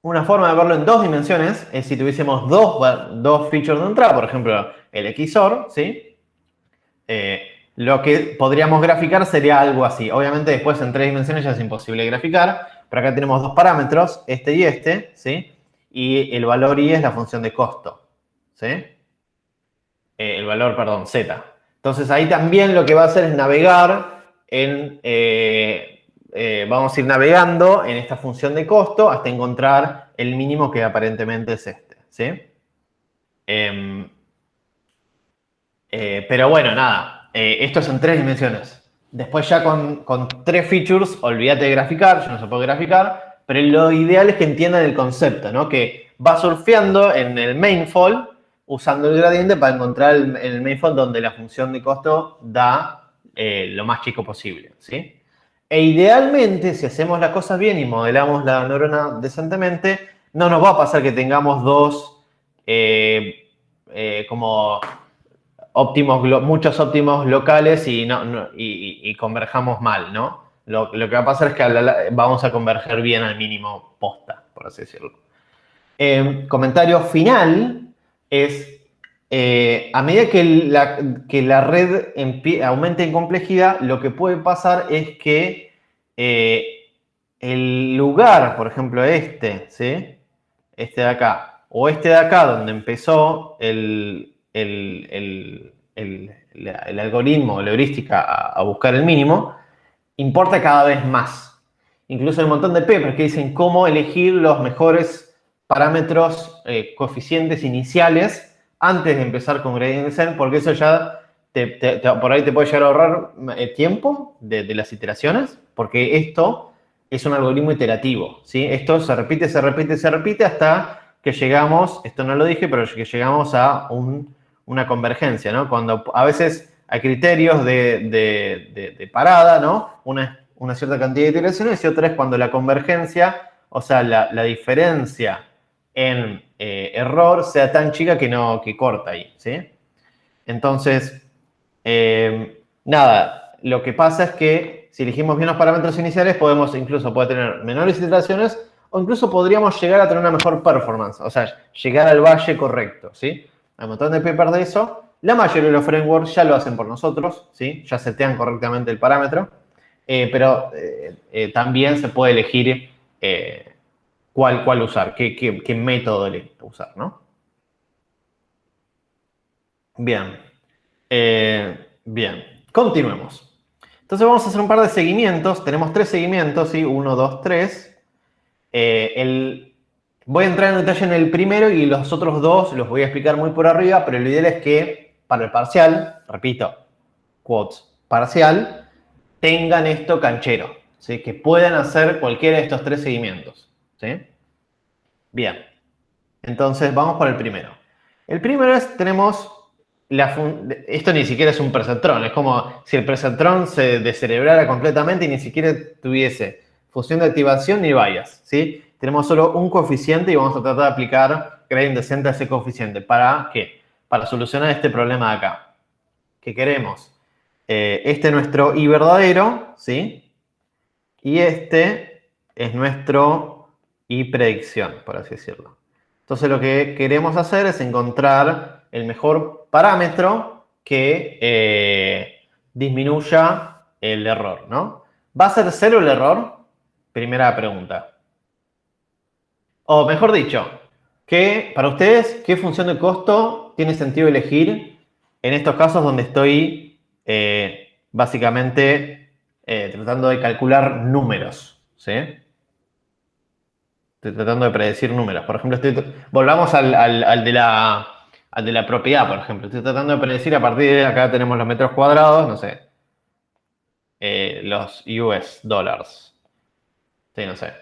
Una forma de verlo en dos dimensiones es si tuviésemos dos features de entrada, por ejemplo, el XOR, ¿sí? Lo que podríamos graficar sería algo así. Obviamente después en tres dimensiones ya es imposible graficar, pero acá tenemos dos parámetros, este y este, ¿sí? Y el valor y es la función de costo, ¿sí? El valor, perdón, z. Entonces ahí también lo que va a hacer es navegar vamos a ir navegando en esta función de costo hasta encontrar el mínimo que aparentemente es este, ¿sí? Pero bueno, nada, esto es en 3 dimensiones. Después ya con 3 features, olvídate de graficar, ya no se puede graficar, pero lo ideal es que entiendan el concepto, ¿no? Que va surfeando en el mainfold usando el gradiente para encontrar el mainfold donde la función de costo da lo más chico posible, ¿sí? E idealmente, si hacemos las cosas bien y modelamos la neurona decentemente, no nos va a pasar que tengamos dos como muchos óptimos locales y converjamos mal, ¿no? Lo que va a pasar es que vamos a converger bien al mínimo posta, por así decirlo. Comentario final es, a medida que la red aumente en complejidad, lo que puede pasar es que el lugar, por ejemplo ¿sí? Este de acá, o este de acá, donde empezó el algoritmo, la heurística a buscar el mínimo, importa cada vez más. Incluso hay un montón de papers que dicen cómo elegir los mejores parámetros, coeficientes iniciales antes de empezar con gradient descent, porque eso ya por ahí te puede llegar a ahorrar tiempo de las iteraciones, porque esto es un algoritmo iterativo, ¿sí? Esto se repite hasta que llegamos, esto no lo dije, pero que llegamos a una convergencia, ¿no? Cuando a veces hay criterios de parada, ¿no? Una cierta cantidad de iteraciones y otra es cuando la convergencia, o sea, la diferencia en error sea tan chica que corta ahí, ¿sí? Entonces, nada, lo que pasa es que si elegimos bien los parámetros iniciales, puede tener menores iteraciones o incluso podríamos llegar a tener una mejor performance, o sea, llegar al valle correcto, ¿sí? Hay un montón de papers de eso. La mayoría de los frameworks ya lo hacen por nosotros, ¿sí? Ya setean correctamente el parámetro, pero también se puede elegir cuál usar, qué método usar, ¿no? Bien. Bien. Continuemos. Entonces vamos a hacer un par de seguimientos. Tenemos 3 seguimientos, ¿sí? 1, 2, 3. Voy a entrar en detalle en el primero y los otros 2 los voy a explicar muy por arriba, pero lo ideal es que para el parcial, repito, quotes, parcial, tengan esto canchero, ¿sí? Que puedan hacer cualquiera de estos 3 seguimientos, ¿sí? Bien. Entonces vamos por el primero. El primero tenemos esto ni siquiera es un perceptrón, es como si el perceptrón se descerebrara completamente y ni siquiera tuviese función de activación ni bias, ¿sí? Tenemos solo un coeficiente y vamos a tratar de aplicar gradient descent a ese coeficiente. ¿Para qué? Para solucionar este problema de acá. ¿Qué queremos? Este es nuestro I verdadero, ¿sí? Y este es nuestro I predicción, por así decirlo. Entonces lo que queremos hacer es encontrar el mejor parámetro que disminuya el error, ¿no? ¿Va a ser 0 el error? Primera pregunta. O mejor dicho, para ustedes, ¿qué función de costo tiene sentido elegir en estos casos donde estoy básicamente tratando de calcular números, ¿sí? Estoy tratando de predecir números. Por ejemplo, volvamos al de la propiedad, por ejemplo. Estoy tratando de predecir a partir de acá tenemos los metros cuadrados, no sé, los US dólares. Sí, no sé.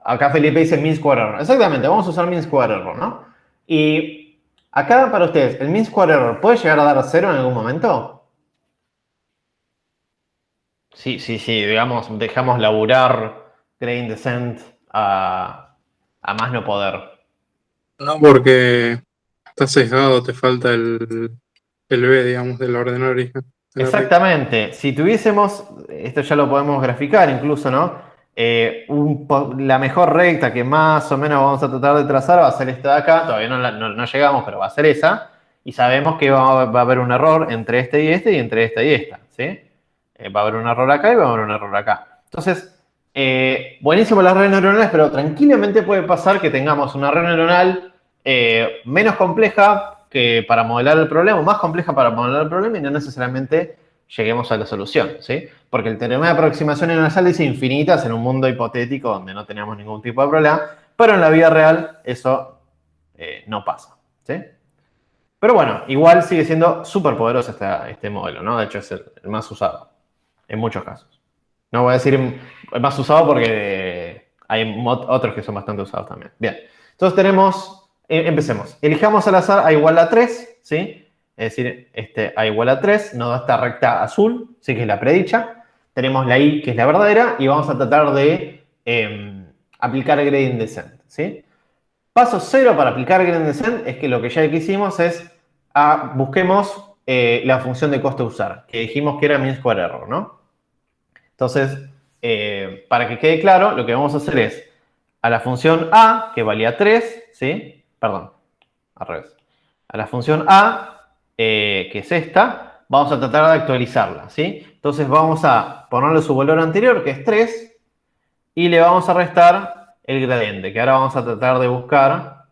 Acá Felipe dice mean square error. Exactamente, vamos a usar mean square error, ¿no? Y acá para ustedes, ¿el mean square error puede llegar a dar 0 en algún momento? Sí, digamos, dejamos laburar gradient descent a más no poder. No, porque está sesgado, te falta el B, digamos, del ordenador origen. Exactamente. Si tuviésemos, esto ya lo podemos graficar incluso, ¿no? La mejor recta que más o menos vamos a tratar de trazar va a ser esta de acá. Todavía no llegamos, pero va a ser esa. Y sabemos que va a haber un error entre este y este y entre esta y esta, ¿sí? Va a haber un error acá y va a haber un error acá. Entonces, buenísimo las redes neuronales, pero tranquilamente puede pasar que tengamos una red neuronal menos compleja que para modelar el problema, o más compleja para modelar el problema y no necesariamente lleguemos a la solución, ¿sí? Porque el teorema de aproximación universal dice infinitas en un mundo hipotético donde no teníamos ningún tipo de problema, pero en la vida real eso no pasa, ¿sí? Pero bueno, igual sigue siendo súper poderoso este modelo, ¿no? De hecho, es el más usado en muchos casos. No voy a decir el más usado porque hay otros que son bastante usados también. Bien, entonces tenemos, empecemos. Elijamos al azar A igual a 3, ¿sí? Es decir, A igual a 3 nos da esta recta azul, ¿sí? Que es la predicha. Tenemos la I, que es la verdadera, y vamos a tratar de aplicar el gradient descent, ¿sí? Paso 0 para aplicar gradient descent es que lo que ya hicimos es busquemos la función de coste a usar, que dijimos que era mean square error, ¿no? Entonces, para que quede claro, lo que vamos a hacer es a la función A, que valía 3, ¿sí? Perdón, al revés. A la función A, que es esta, vamos a tratar de actualizarla, ¿sí? Entonces vamos a ponerle su valor anterior, que es 3, y le vamos a restar el gradiente, que ahora vamos a tratar de buscar.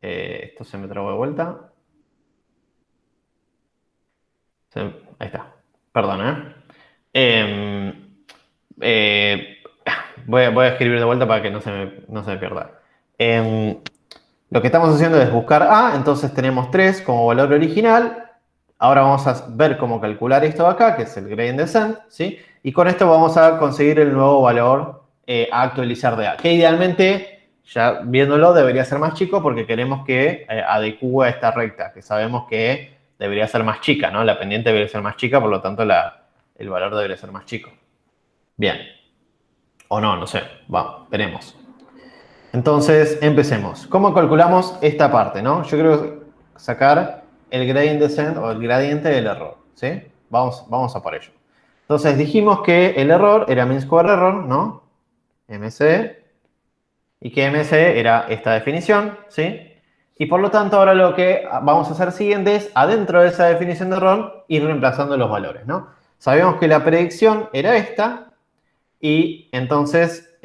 Esto se me trabó de vuelta. Ahí está. Perdón, voy a escribir de vuelta para que no se me pierda. Lo que estamos haciendo es buscar A, entonces tenemos 3 como valor original. Ahora vamos a ver cómo calcular esto de acá, que es el gradient descent, ¿sí? Y con esto vamos a conseguir el nuevo valor a actualizar de A, que idealmente, ya viéndolo, debería ser más chico porque queremos que adecúe a esta recta, que sabemos que debería ser más chica, ¿no? La pendiente debería ser más chica, por lo tanto el valor debería ser más chico. Bien. O no sé. Vamos, veremos. Entonces, empecemos. ¿Cómo calculamos esta parte, no? Yo quiero sacar el gradient descent o el gradiente del error, ¿sí? Vamos a por ello. Entonces, dijimos que el error era mean square error, ¿no? MC. Y que MC era esta definición, ¿sí? Y por lo tanto, ahora lo que vamos a hacer siguiente es, adentro de esa definición de error, ir reemplazando los valores, ¿no? Sabemos que la predicción era esta, y entonces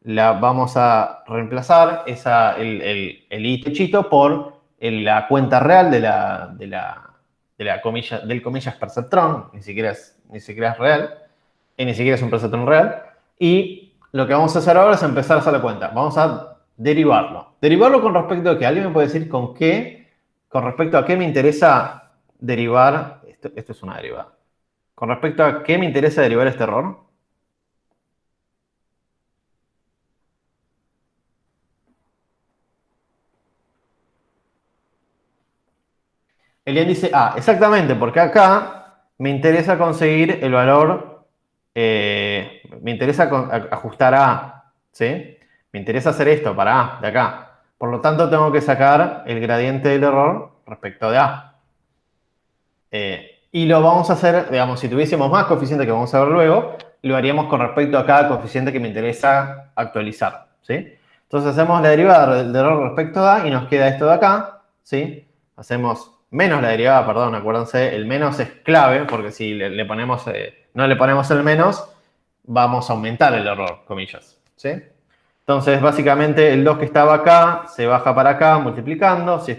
la vamos a reemplazar el i techito por la cuenta real del comillas perceptrón, ni siquiera es real, y ni siquiera es un perceptrón real, y lo que vamos a hacer ahora es empezar a hacer la cuenta. Vamos a derivarlo. Derivarlo con respecto a qué. ¿Alguien me puede decir con respecto a qué me interesa derivar? Esto es una derivada. Con respecto a qué me interesa derivar este error. Elian dice exactamente, porque acá me interesa conseguir el valor, me interesa ajustar A, ¿sí? Me interesa hacer esto para A, de acá. Por lo tanto, tengo que sacar el gradiente del error respecto de A. Y lo vamos a hacer, digamos, si tuviésemos más coeficiente que vamos a ver luego, lo haríamos con respecto a cada coeficiente que me interesa actualizar, ¿sí? Entonces hacemos la derivada del error respecto a A y nos queda esto de acá, ¿sí? Hacemos menos la derivada, perdón, acuérdense, el menos es clave, porque si no le ponemos el menos, vamos a aumentar el error, comillas, ¿sí? Entonces, básicamente, el 2 que estaba acá se baja para acá multiplicando, ¿sí?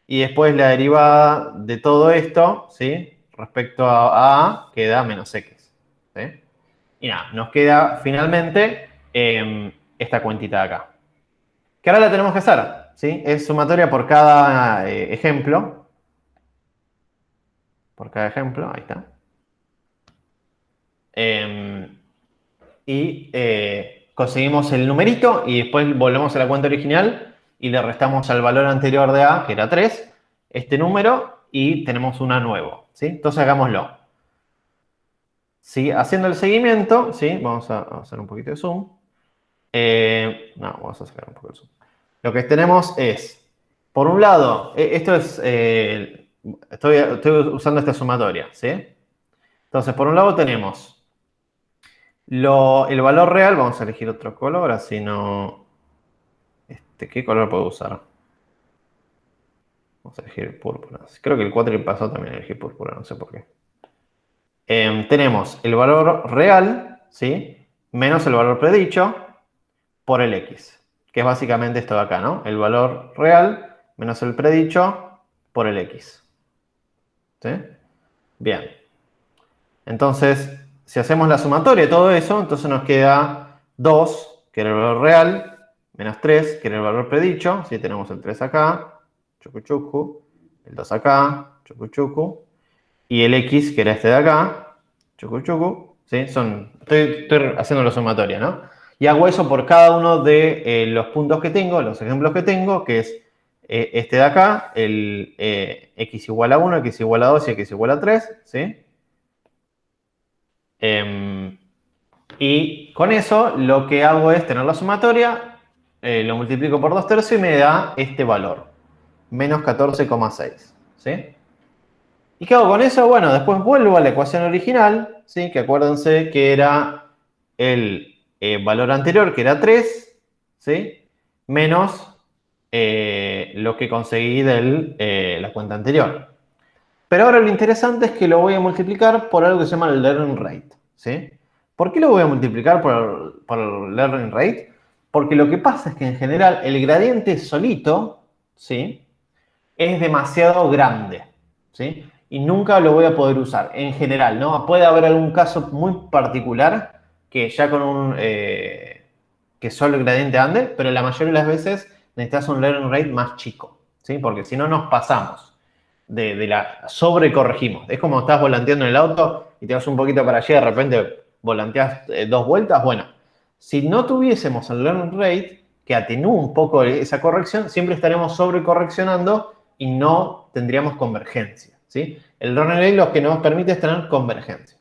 Y después la derivada de todo esto, ¿sí? Respecto a A, queda menos X, ¿sí? Y nada, nos queda finalmente esta cuentita de acá. Que ahora la tenemos que hacer, ¿sí? Es sumatoria por cada ejemplo. Por cada ejemplo, ahí está. Conseguimos el numerito y después volvemos a la cuenta original y le restamos al valor anterior de A, que era 3, este número y tenemos una nuevo, ¿sí? Entonces hagámoslo. ¿Sí? Haciendo el seguimiento, ¿sí? Vamos a hacer un poquito de zoom. Vamos a sacar un poco de zoom. Lo que tenemos es, por un lado, esto es... Estoy usando esta sumatoria, ¿sí? Entonces, por un lado tenemos el valor real. Vamos a elegir otro color, así no... ¿Qué color puedo usar? Vamos a elegir púrpura. Creo que el 4 pasado también elegí púrpura, no sé por qué. Tenemos el valor real, ¿sí? Menos el valor predicho por el x, que es básicamente esto de acá, ¿no? El valor real menos el predicho por el x. ¿Sí? Bien. Entonces, si hacemos la sumatoria de todo eso, entonces nos queda 2, que era el valor real, menos 3, que era el valor predicho. Si tenemos el 3 acá, chucu chucu, el 2 acá, chucu chucu, y el X, que era este de acá, chucu chucu, ¿sí? Estoy haciendo la sumatoria, ¿no? Y hago eso por cada uno de los puntos que tengo, los ejemplos que tengo, que es este de acá, el X igual a 1, X igual a 2 y X igual a 3, ¿sí? Y con eso lo que hago es tener la sumatoria, lo multiplico por 2/3 y me da este valor, menos 14,6, ¿sí? ¿Y qué hago con eso? Bueno, después vuelvo a la ecuación original, ¿sí? Que acuérdense que era el valor anterior, que era 3, ¿sí? Menos lo que conseguí de la cuenta anterior. Pero ahora lo interesante es que lo voy a multiplicar por algo que se llama el learning rate, ¿sí? ¿Por qué lo voy a multiplicar por el learning rate? Porque lo que pasa es que en general el gradiente solito, ¿sí? Es demasiado grande, ¿sí? Y nunca lo voy a poder usar, en general, ¿no? Puede haber algún caso muy particular que ya con que solo el gradiente ande, pero la mayoría de las veces necesitas un learning rate más chico, ¿sí? Porque si no nos pasamos de la sobrecorregimos. Es como estás volanteando en el auto y te vas un poquito para allá y de repente volanteas 2 vueltas. Bueno, si no tuviésemos el learning rate, que atenúa un poco esa corrección, siempre estaremos sobrecorreccionando y no tendríamos convergencia, ¿sí? El learning rate lo que nos permite es tener convergencia.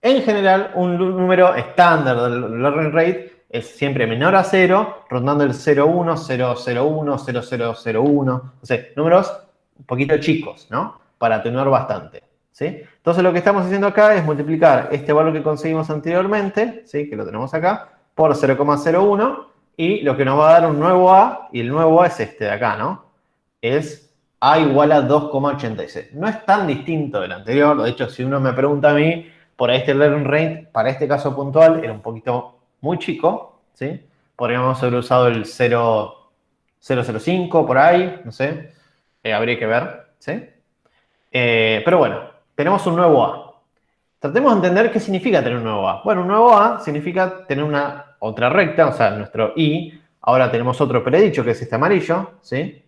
En general, un número estándar del learning rate es siempre menor a 0, rondando el 0,1, 0,01, 0,001. O sea, números un poquito chicos, ¿no? Para atenuar bastante, ¿sí? Entonces, lo que estamos haciendo acá es multiplicar este valor que conseguimos anteriormente, ¿sí? Que lo tenemos acá, por 0,01 y lo que nos va a dar un nuevo A, y el nuevo A es este de acá, ¿no? Es A igual a 2,86. No es tan distinto del anterior. De hecho, si uno me pregunta a mí, por ahí este learning rate, para este caso puntual, era un poquito muy chico, ¿sí? Podríamos haber usado el 0,005 por ahí, no sé. Habría que ver, ¿sí? Pero bueno, tenemos un nuevo A. Tratemos de entender qué significa tener un nuevo A. Bueno, un nuevo A significa tener una otra recta, o sea, nuestro I. Ahora tenemos otro predicho, que es este amarillo, ¿sí?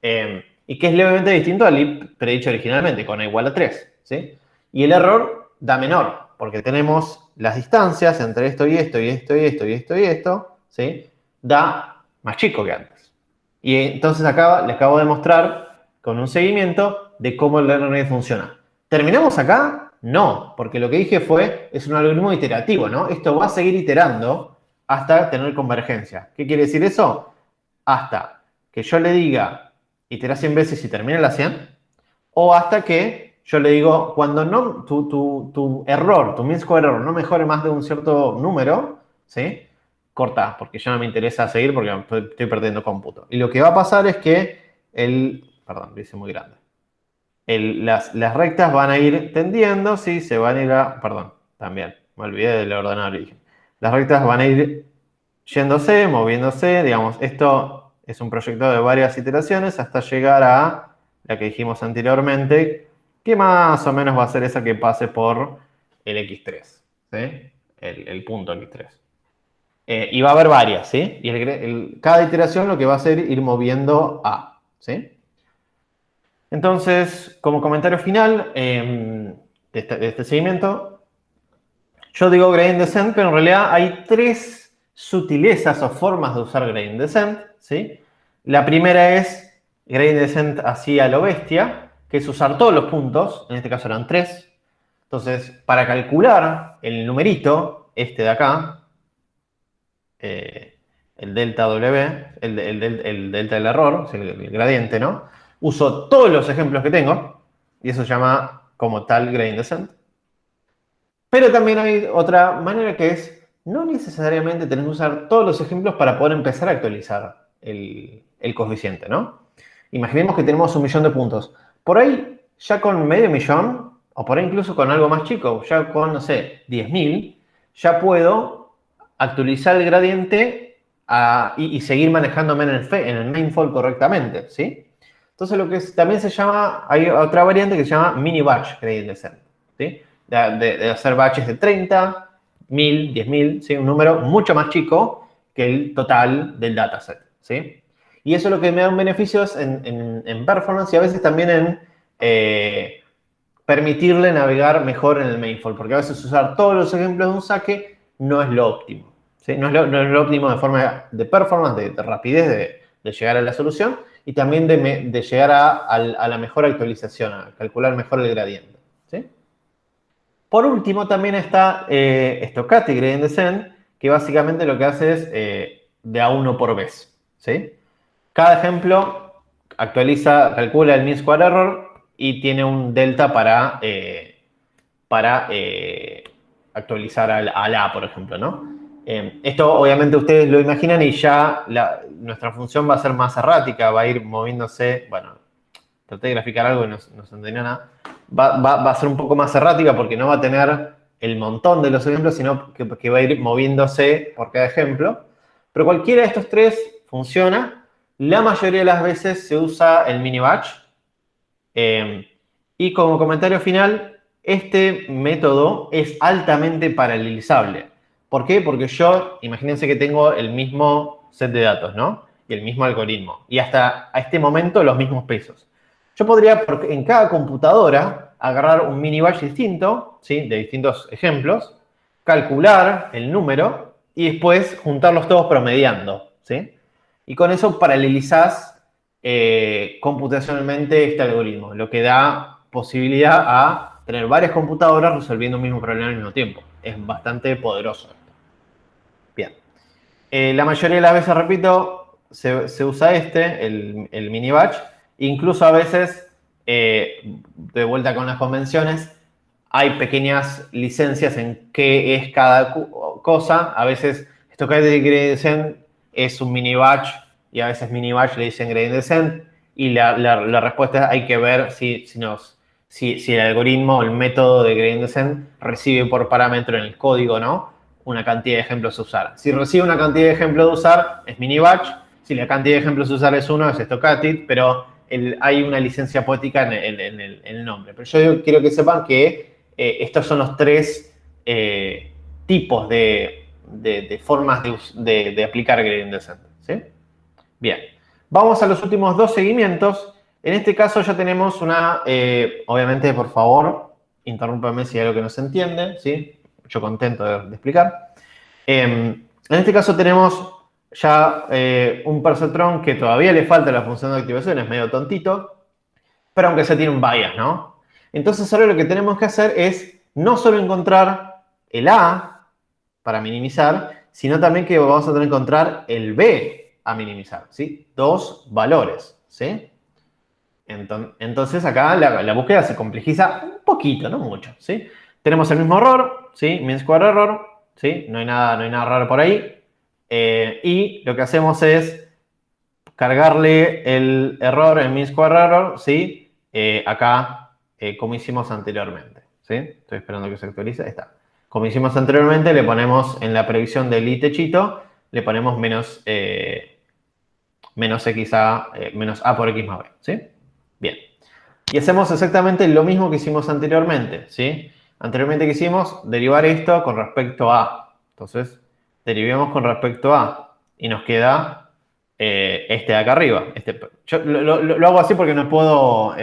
Y que es levemente distinto al I predicho originalmente, con A igual a 3, ¿sí? Y el error da menor, porque tenemos las distancias entre esto y esto y esto y esto y esto y esto, ¿sí? Da más chico que antes. Y entonces acá les acabo de mostrar con un seguimiento de cómo el learning rate funciona. ¿Terminamos acá? No, porque lo que dije es un algoritmo iterativo, ¿no? Esto va a seguir iterando hasta tener convergencia. ¿Qué quiere decir eso? Hasta que yo le diga itera 100 veces y termine la 100, o hasta que yo le digo, cuando no, tu error, tu mean square error no mejore más de un cierto número, ¿sí? Corta, porque ya no me interesa seguir porque estoy perdiendo cómputo. Y lo que va a pasar es que perdón, lo hice muy grande. Las rectas van a ir tendiendo, ¿sí? Se van a ir perdón, también, me olvidé del ordenador de origen. Las rectas van a ir yéndose, moviéndose, digamos, esto es un proyecto de varias iteraciones hasta llegar a la que dijimos anteriormente, que más o menos va a ser esa que pase por el X3, ¿sí? El punto X3. Y va a haber varias, ¿sí? Y cada iteración lo que va a hacer es ir moviendo A, ¿sí? Entonces, como comentario final de este seguimiento, yo digo gradient descent, pero en realidad hay 3 sutilezas o formas de usar gradient descent, ¿sí? La primera es gradient descent así a lo bestia, que es usar todos los puntos, en este caso eran 3. Entonces, para calcular el numerito, este de acá, el delta W, el delta del error, el gradiente, ¿no? Uso todos los ejemplos que tengo, y eso se llama como tal gradient descent. Pero también hay otra manera que es, no necesariamente tenés que usar todos los ejemplos para poder empezar a actualizar el coeficiente, ¿no? Imaginemos que tenemos 1.000.000 de puntos. Por ahí, ya con medio millón, o por ahí incluso con algo más chico, ya con, no sé, 10.000, ya puedo actualizar el gradiente y seguir manejándome en el manifold correctamente, ¿sí? Entonces, lo que también se llama, hay otra variante que se llama mini batch gradient descent, ¿sí? De hacer batches de 30, 1.000, 10.000, ¿sí? Un número mucho más chico que el total del dataset, ¿sí? Y eso es lo que me da un beneficio en performance y a veces también en permitirle navegar mejor en el mainfold, porque a veces usar todos los ejemplos de un saque no es lo óptimo, ¿sí? No es lo óptimo de forma de performance, de rapidez de llegar a la solución y también de llegar a la mejor actualización, a calcular mejor el gradiente, ¿sí? Por último, también está Stochastic Gradient Descent, que básicamente lo que hace es de a 1 por vez, ¿sí? Cada ejemplo calcula el mean square error y tiene un delta para actualizar al A, por ejemplo, ¿no? Esto obviamente ustedes lo imaginan y ya nuestra función va a ser más errática, va a ir moviéndose, bueno, traté de graficar algo y no se entendió nada, va a ser un poco más errática porque no va a tener el montón de los ejemplos, sino que va a ir moviéndose por cada ejemplo. Pero cualquiera de estos tres funciona. La mayoría de las veces se usa el mini batch. Y como comentario final, este método es altamente paralelizable. ¿Por qué? Porque yo, imagínense que tengo el mismo set de datos, ¿no? Y el mismo algoritmo. Y hasta a este momento los mismos pesos. Yo podría, en cada computadora, agarrar un mini batch distinto, ¿sí? De distintos ejemplos, calcular el número y después juntarlos todos promediando, ¿sí? Y con eso paralelizás computacionalmente este algoritmo, lo que da posibilidad a tener varias computadoras resolviendo un mismo problema al mismo tiempo. Es bastante poderoso. Bien. La mayoría de las veces, repito, se usa el mini batch. Incluso a veces, de vuelta con las convenciones, hay pequeñas licencias en qué es cada cosa. A veces, Stochastic Gradient Descent es un mini batch y a veces mini batch le dicen Gradient Descent. Y la respuesta es hay que ver si el algoritmo o el método de Gradient Descent recibe por parámetro en el código, ¿no? Una cantidad de ejemplos a usar. Si recibe una cantidad de ejemplos a usar, es mini batch. Si la cantidad de ejemplos a usar es 1, es Stochastic, pero hay una licencia poética en el nombre. Pero yo quiero que sepan que estos son los tres tipos de formas de aplicar Gradient Descent, ¿sí? Bien. Vamos a los últimos dos seguimientos. En este caso ya tenemos obviamente, por favor, interrúmpame si hay algo que no se entiende, ¿sí? Yo contento de explicar. En este caso tenemos ya un perceptrón que todavía le falta la función de activación, es medio tontito, pero aunque sea tiene un bias, ¿no? Entonces ahora lo que tenemos que hacer es no solo encontrar el A para minimizar, sino también que vamos a tener que encontrar el B a minimizar, ¿sí? Dos valores, ¿sí? Entonces acá la búsqueda se complejiza un poquito, no mucho, ¿sí? Tenemos el mismo error, ¿sí? Mean square error, ¿sí? No hay nada raro por ahí. Y lo que hacemos es cargarle el error, el mean square error, ¿sí? Acá, como hicimos anteriormente, ¿sí? Estoy esperando que se actualice, ahí está. Como hicimos anteriormente, le ponemos en la predicción del i techito, le ponemos menos a por x más b, ¿sí? Bien. Y hacemos exactamente lo mismo que hicimos anteriormente, ¿sí? Anteriormente que hicimos, derivar esto con respecto a. Entonces, derivemos con respecto a. Y nos queda este de acá arriba. Yo lo hago así porque no puedo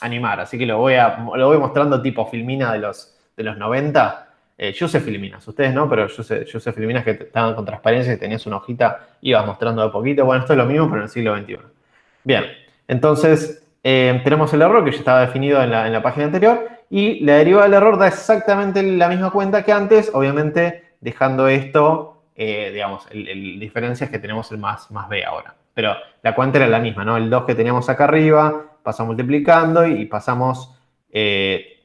animar, así que lo voy mostrando tipo Filmina de los 90. Yo usé Filminas, ustedes no, pero yo usé Filminas que estaban con transparencia, que tenías una hojita, ibas mostrando de poquito. Bueno, esto es lo mismo, pero en el siglo XXI. Bien, entonces tenemos el error que ya estaba definido en la página anterior y la derivada del error da exactamente la misma cuenta que antes, obviamente dejando esto, digamos, el diferencia es que tenemos el más b ahora. Pero la cuenta era la misma, ¿no? El 2 que teníamos acá arriba, pasamos multiplicando y pasamos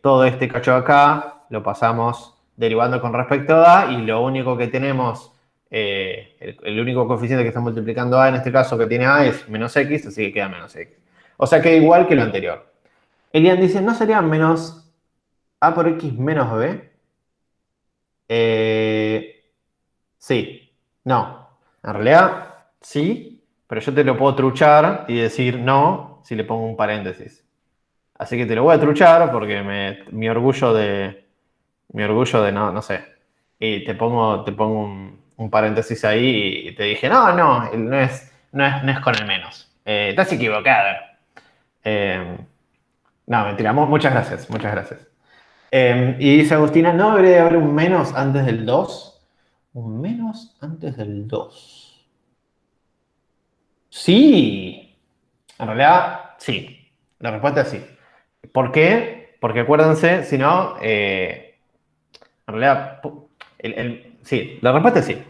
todo este cacho acá, lo pasamos derivando con respecto a A y lo único que tenemos, el único coeficiente que está multiplicando A en este caso que tiene A es menos X, así que queda menos X. O sea, queda igual que lo anterior. Elian dice, ¿no sería menos A por X menos B? Sí. No. En realidad, sí, pero yo te lo puedo truchar y decir no si le pongo un paréntesis. Así que te lo voy a truchar porque mi orgullo de no sé. Y te pongo un paréntesis ahí y te dije, no no es con el menos. Estás equivocado. No, mentira. Muchas gracias. Muchas gracias. Y dice Agustina, ¿no debería haber un menos antes del 2? Un menos antes del 2. Sí. En realidad, sí. La respuesta es sí. ¿Por qué? Porque acuérdense, si no, en realidad, sí, la respuesta es sí.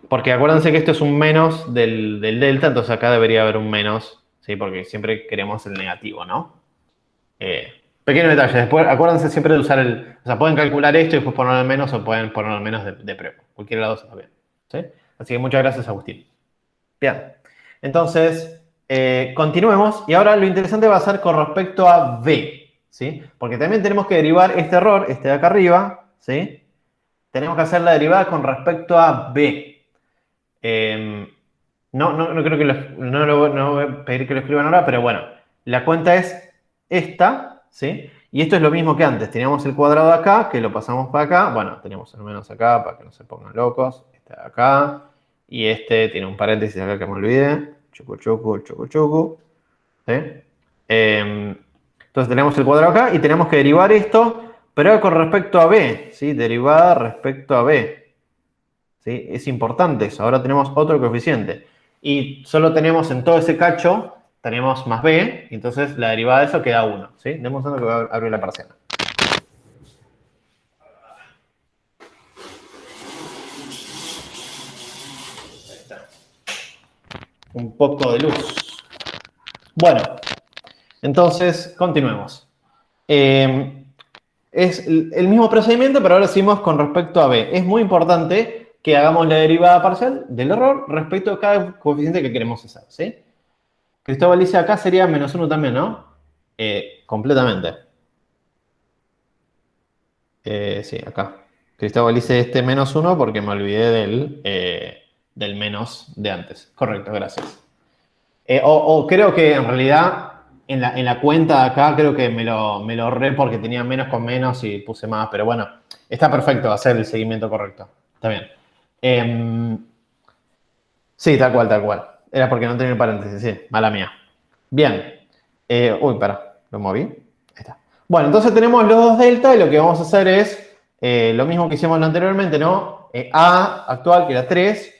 Porque acuérdense que esto es un menos del delta, entonces acá debería haber un menos, ¿sí? Porque siempre queremos el negativo, ¿no? Pequeño detalle, después acuérdense siempre de usar o sea, pueden calcular esto y después poner el menos o pueden poner el menos de prueba. Cualquier lado está bien, ¿sí? Así que muchas gracias, Agustín. Bien, entonces, continuemos. Y ahora lo interesante va a ser con respecto a B, ¿sí? Porque también tenemos que derivar este error, este de acá arriba, ¿sí? Tenemos que hacer la derivada con respecto a B. No creo que no voy a pedir que lo escriban ahora, pero bueno, la cuenta es esta, ¿sí? Y esto es lo mismo que antes. Teníamos el cuadrado acá, que lo pasamos para acá. Bueno, teníamos el menos acá para que no se pongan locos. Este de acá. Y este tiene un paréntesis acá que me olvidé. Chucu, chucu, chucu, chucu. ¿Sí? Entonces tenemos el cuadrado acá y tenemos que derivar esto, pero con respecto a B, ¿sí? Derivada respecto a B. ¿Sí? Es importante eso. Ahora tenemos otro coeficiente. Y solo tenemos en todo ese cacho, tenemos más B, entonces la derivada de eso queda 1. ¿Sí? Demos uno que voy a abrir la persiana. Ahí está. Un poco de luz. Bueno, entonces continuemos. Es el mismo procedimiento, pero ahora seguimos con respecto a B. Es muy importante que hagamos la derivada parcial del error respecto a cada coeficiente que queremos hacer, ¿sí? Cristóbal dice acá sería menos 1 también, ¿no? Completamente. Sí, acá. Cristóbal dice este menos 1 porque me olvidé del menos de antes. Correcto, gracias. O creo que en realidad en la cuenta de acá creo que me lo ahorré porque tenía menos con menos y puse más, pero bueno, está perfecto hacer el seguimiento correcto. Está bien. Sí, tal cual. Era porque no tenía el paréntesis, sí, mala mía. Bien. Lo moví. Ahí está. Bueno, entonces tenemos los dos delta y lo que vamos a hacer es lo mismo que hicimos anteriormente, ¿no? A actual, que era 3,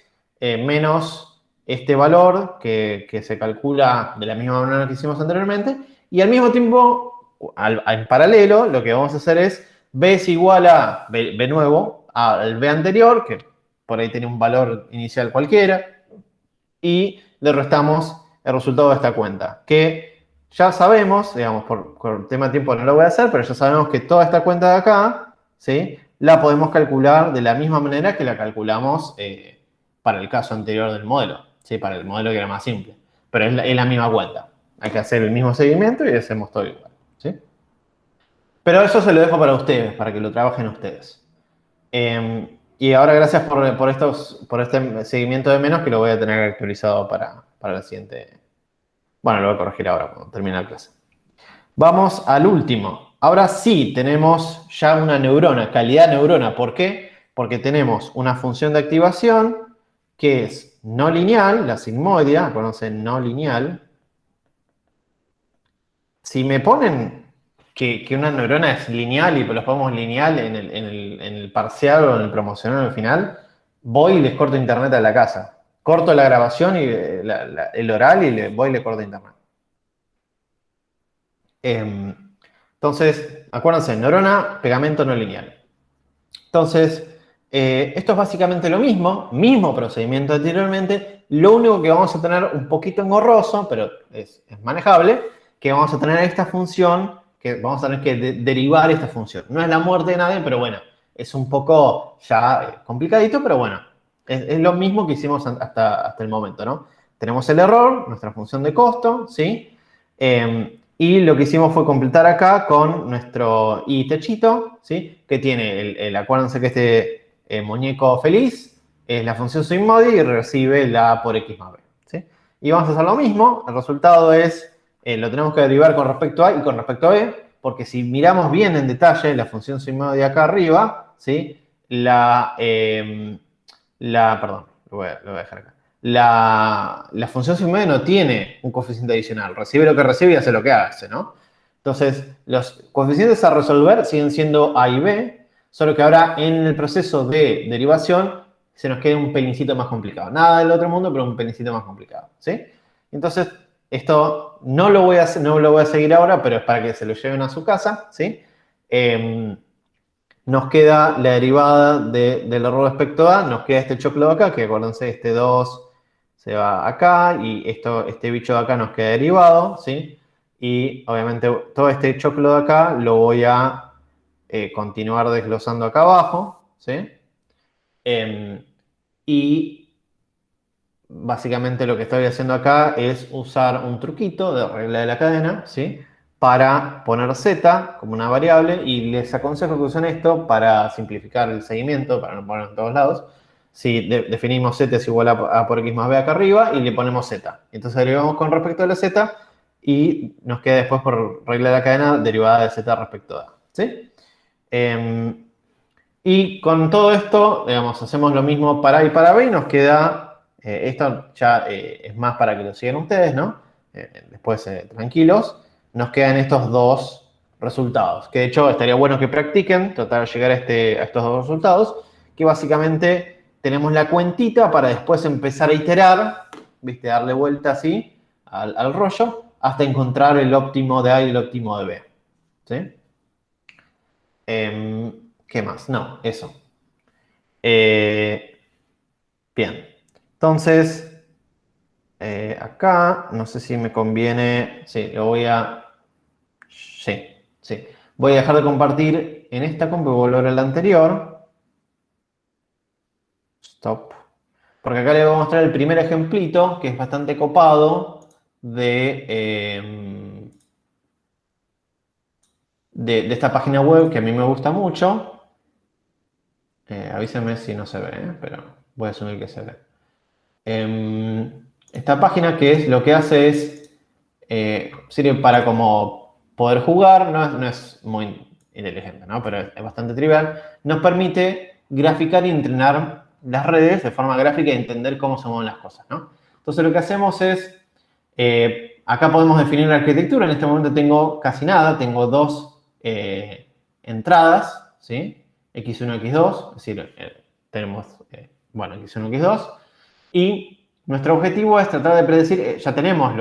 menos este valor que se calcula de la misma manera que hicimos anteriormente. Y al mismo tiempo, en paralelo, lo que vamos a hacer es B es igual a B nuevo, al B anterior, que por ahí tenía un valor inicial cualquiera, y le restamos el resultado de esta cuenta, que ya sabemos, digamos, por tema de tiempo no lo voy a hacer, pero ya sabemos que toda esta cuenta de acá, ¿sí? La podemos calcular de la misma manera que la calculamos para el caso anterior del modelo, ¿sí? Para el modelo que era más simple. Pero es la misma cuenta. Hay que hacer el mismo seguimiento y hacemos todo igual, ¿sí? Pero eso se lo dejo para ustedes, para que lo trabajen ustedes. Y ahora gracias por este seguimiento de menos que lo voy a tener actualizado para la siguiente. Bueno, lo voy a corregir ahora cuando termine la clase. Vamos al último. Ahora sí tenemos ya una neurona, calidad neurona. ¿Por qué? Porque tenemos una función de activación que es no lineal, la sigmoidea, conocen no lineal. Si me ponen que una neurona es lineal y los ponemos lineal en el parcial o en el promocional al final, voy y les corto internet a la casa. Corto la grabación y el oral y voy y le corto internet. Entonces, acuérdense, neurona, pegamento no lineal. Entonces, esto es básicamente lo mismo procedimiento anteriormente. Lo único que vamos a tener un poquito engorroso, pero es manejable, que vamos a tener esta función, que vamos a tener que derivar esta función. No es la muerte de nadie, pero bueno, es un poco ya complicadito, pero bueno, es lo mismo que hicimos hasta el momento, ¿no? Tenemos el error, nuestra función de costo, ¿sí? Y lo que hicimos fue completar acá con nuestro i techito, ¿sí? Que tiene, acuérdense que este muñeco feliz es la función sigmoid y recibe la A por x más b, ¿sí? Y vamos a hacer lo mismo, el resultado es, lo tenemos que derivar con respecto a y con respecto a b, porque si miramos bien en detalle la función sigmoid de acá arriba, ¿sí? Perdón, lo voy a dejar acá. la función SIGMOD no tiene un coeficiente adicional. Recibe lo que recibe y hace lo que hace, ¿no? Entonces, los coeficientes a resolver siguen siendo A y B, solo que ahora en el proceso de derivación se nos queda un pelincito más complicado. Nada del otro mundo, pero un pelincito más complicado, ¿sí? Entonces, esto no lo voy a seguir ahora, pero es para que se lo lleven a su casa, ¿sí? Nos queda la derivada del error respecto a, nos queda este choclo de acá, que acuérdense, este 2 se va acá, y este bicho de acá nos queda derivado, ¿sí? Y obviamente todo este choclo de acá lo voy a continuar desglosando acá abajo, ¿sí? Y básicamente lo que estoy haciendo acá es usar un truquito de regla de la cadena, ¿sí? Para poner z como una variable, y les aconsejo que usen esto para simplificar el seguimiento, para no ponerlo en todos lados. Si definimos z es igual a por x más b acá arriba y le ponemos z. Entonces derivamos con respecto a la z y nos queda después por regla de la cadena derivada de z respecto a a, ¿sí? Y con todo esto, digamos, hacemos lo mismo para a y para b y nos queda, esto ya es más para que lo sigan ustedes, ¿no? Después, tranquilos, nos quedan estos dos resultados, que de hecho estaría bueno que practiquen, tratar de llegar a estos dos resultados, que básicamente tenemos la cuentita para después empezar a iterar, ¿viste? Darle vuelta así al rollo, hasta encontrar el óptimo de a y el óptimo de b, ¿sí? ¿Qué más? No, eso. Bien. Entonces, acá, no sé si me conviene. Sí, lo voy a. Sí, sí. Voy a dejar de compartir en esta compu y volver a la anterior. Stop. Porque acá les voy a mostrar el primer ejemplito, que es bastante copado, de esta página web que a mí me gusta mucho. Avísenme si no se ve, pero voy a asumir que se ve. Esta página que es lo que hace es, sirve para como poder jugar, no es muy inteligente, ¿no? Pero es bastante trivial. Nos permite graficar y entrenar las redes de forma gráfica y entender cómo se mueven las cosas, ¿no? Entonces lo que hacemos es, acá podemos definir la arquitectura. En este momento tengo casi nada, tengo dos entradas, ¿sí? X1, X2, es decir, tenemos, bueno, X1, X2, y nuestro objetivo es tratar de predecir, ya tenemos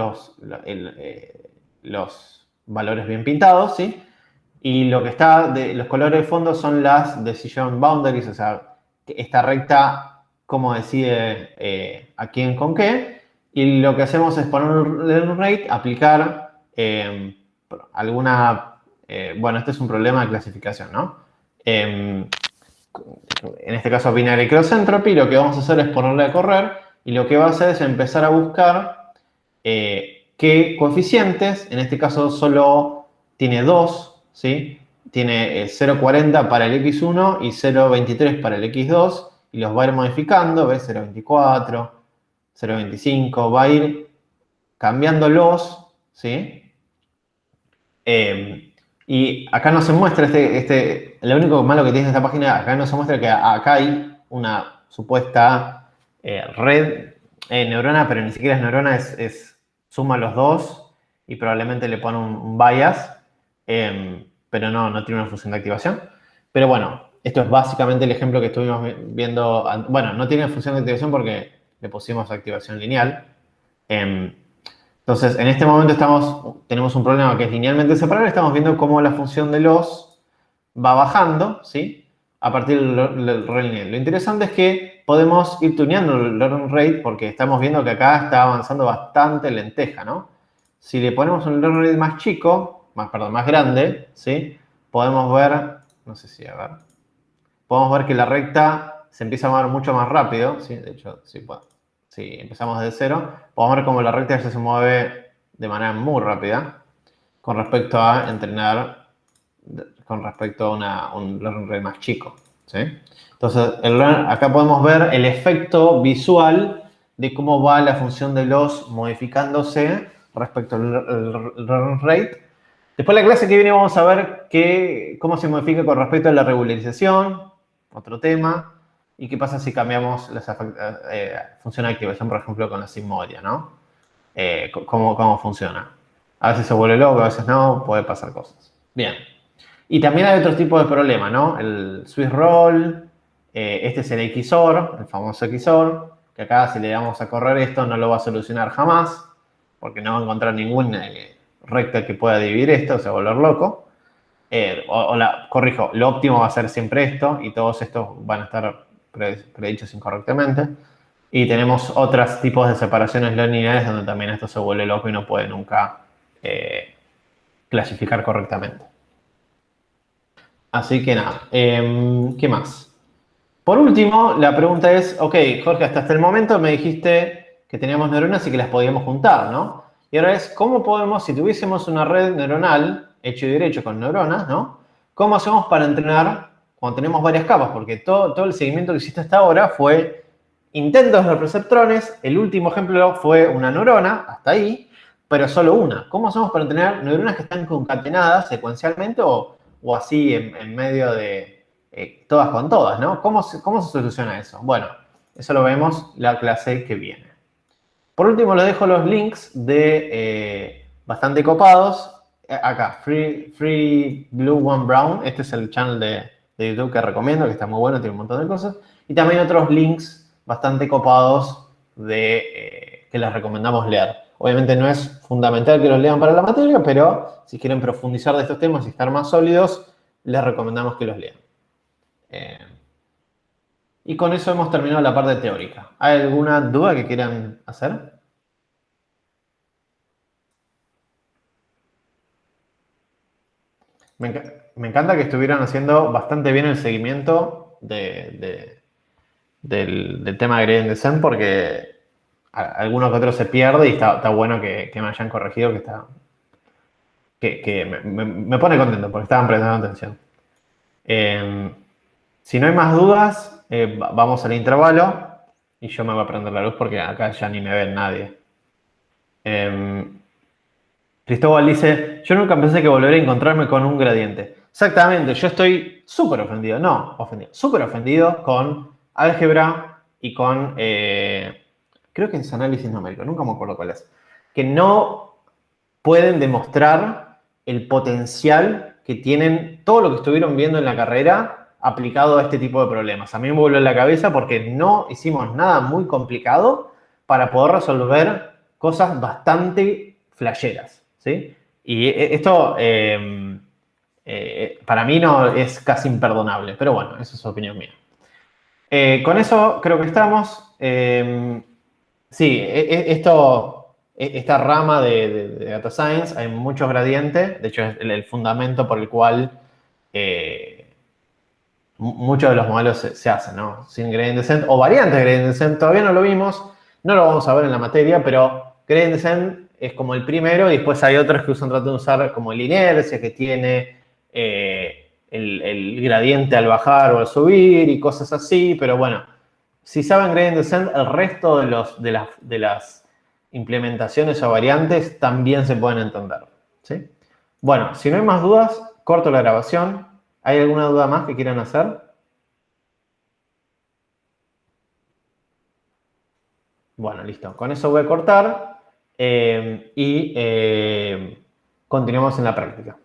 los valores bien pintados, ¿sí? Y lo que está, los colores de fondo son las decision boundaries, o sea, esta recta, cómo decide a quién con qué, y lo que hacemos es poner un learn rate, aplicar alguna, bueno, este es un problema de clasificación, ¿no? En este caso binary cross entropy, lo que vamos a hacer es ponerle a correr y lo que va a hacer es empezar a buscar qué coeficientes, en este caso solo tiene dos, ¿sí? Tiene 0,40 para el X1 y 0,23 para el X2 y los va a ir modificando, ¿ves? 0,24, 0,25, va a ir cambiándolos, ¿sí? Y acá no se muestra lo único malo que tiene esta página, acá no se muestra que acá hay una supuesta red neurona, pero ni siquiera es neurona, suma los dos y probablemente le pone un bias, pero no tiene una función de activación. Pero bueno, esto es básicamente el ejemplo que estuvimos viendo. Bueno, no tiene función de activación porque le pusimos activación lineal. Entonces, en este momento tenemos un problema que es linealmente separable. Estamos viendo cómo la función de los va bajando, ¿sí? A partir del rel lineal. Lo interesante es que podemos ir tuneando el learn rate porque estamos viendo que acá está avanzando bastante lenteja, ¿no? Si le ponemos un learn rate más chico, más grande, ¿sí? Podemos ver, no sé si, a ver. Podemos ver que la recta se empieza a mover mucho más rápido, ¿sí? De hecho, sí puedo. Si empezamos desde cero, podemos ver cómo la recta ya se mueve de manera muy rápida con respecto a entrenar, con respecto a un learn rate más chico, ¿sí? Entonces, acá podemos ver el efecto visual de cómo va la función de los modificándose respecto al learn rate. Después, la clase que viene vamos a ver cómo se modifica con respecto a la regularización, otro tema. ¿Y qué pasa si cambiamos la función de activación, por ejemplo, con la sigmodia, ¿no? ¿Cómo funciona? A veces se vuelve loco, a veces no, puede pasar cosas. Bien. Y también hay otros tipos de problemas, ¿no? El Swiss roll, este es el XOR, el famoso XOR, que acá si le damos a correr esto no lo va a solucionar jamás, porque no va a encontrar ningún recta que pueda dividir esto, se va a volver loco. Corrijo, lo óptimo va a ser siempre esto, y todos estos van a estar predichos incorrectamente. Y tenemos otros tipos de separaciones no lineales donde también esto se vuelve loco y no puede nunca clasificar correctamente. Así que nada, ¿qué más? Por último, la pregunta es, ok, Jorge, hasta el momento me dijiste que teníamos neuronas y que las podíamos juntar, ¿no? Y ahora es, ¿cómo podemos, si tuviésemos una red neuronal hecho y derecho con neuronas, ¿no? ¿Cómo hacemos para entrenar cuando tenemos varias capas? Porque todo el seguimiento que hiciste hasta ahora fue intentos de perceptrones, el último ejemplo fue una neurona, hasta ahí, pero solo una. ¿Cómo hacemos para entrenar neuronas que están concatenadas secuencialmente o así en medio de todas con todas, ¿no? ¿Cómo se soluciona eso? Bueno, eso lo vemos la clase que viene. Por último, les dejo los links de bastante copados. Acá, Free Blue One Brown. Este es el channel de YouTube que recomiendo, que está muy bueno, tiene un montón de cosas. Y también otros links bastante copados que les recomendamos leer. Obviamente no es fundamental que los lean para la materia, pero si quieren profundizar de estos temas y estar más sólidos, les recomendamos que los lean. Y con eso hemos terminado la parte teórica. ¿Hay alguna duda que quieran hacer? Me encanta que estuvieran haciendo bastante bien el seguimiento del tema de gradient descent porque alguno que otro se pierde y está bueno que me hayan corregido, que me pone contento porque estaban prestando atención. Si no hay más dudas, vamos al intervalo y yo me voy a prender la luz porque acá ya ni me ven nadie. Cristóbal dice, yo nunca pensé que volvería a encontrarme con un gradiente. Exactamente, yo estoy súper ofendido, súper ofendido con álgebra y con, creo que es análisis numérico, nunca me acuerdo cuál es, que no pueden demostrar el potencial que tienen todo lo que estuvieron viendo en la carrera aplicado a este tipo de problemas. A mí me volvió la cabeza porque no hicimos nada muy complicado para poder resolver cosas bastante flasheras, ¿sí? Y esto para mí no es casi imperdonable, pero bueno, esa es su opinión mía. Con eso creo que estamos. Sí, esta rama de Data Science hay muchos gradientes, de hecho es el fundamento por el cual muchos de los modelos se hacen, ¿no? Sin gradient descent o variantes de gradient descent, todavía no lo vimos, no lo vamos a ver en la materia, pero gradient descent es como el primero y después hay otros que tratan de usar como la inercia que tiene el gradiente al bajar o al subir y cosas así, pero bueno, si saben gradient descent, el resto de las implementaciones o variantes también se pueden entender, ¿sí? Bueno, si no hay más dudas, corto la grabación. ¿Hay alguna duda más que quieran hacer? Bueno, listo. Con eso voy a cortar y continuamos en la práctica.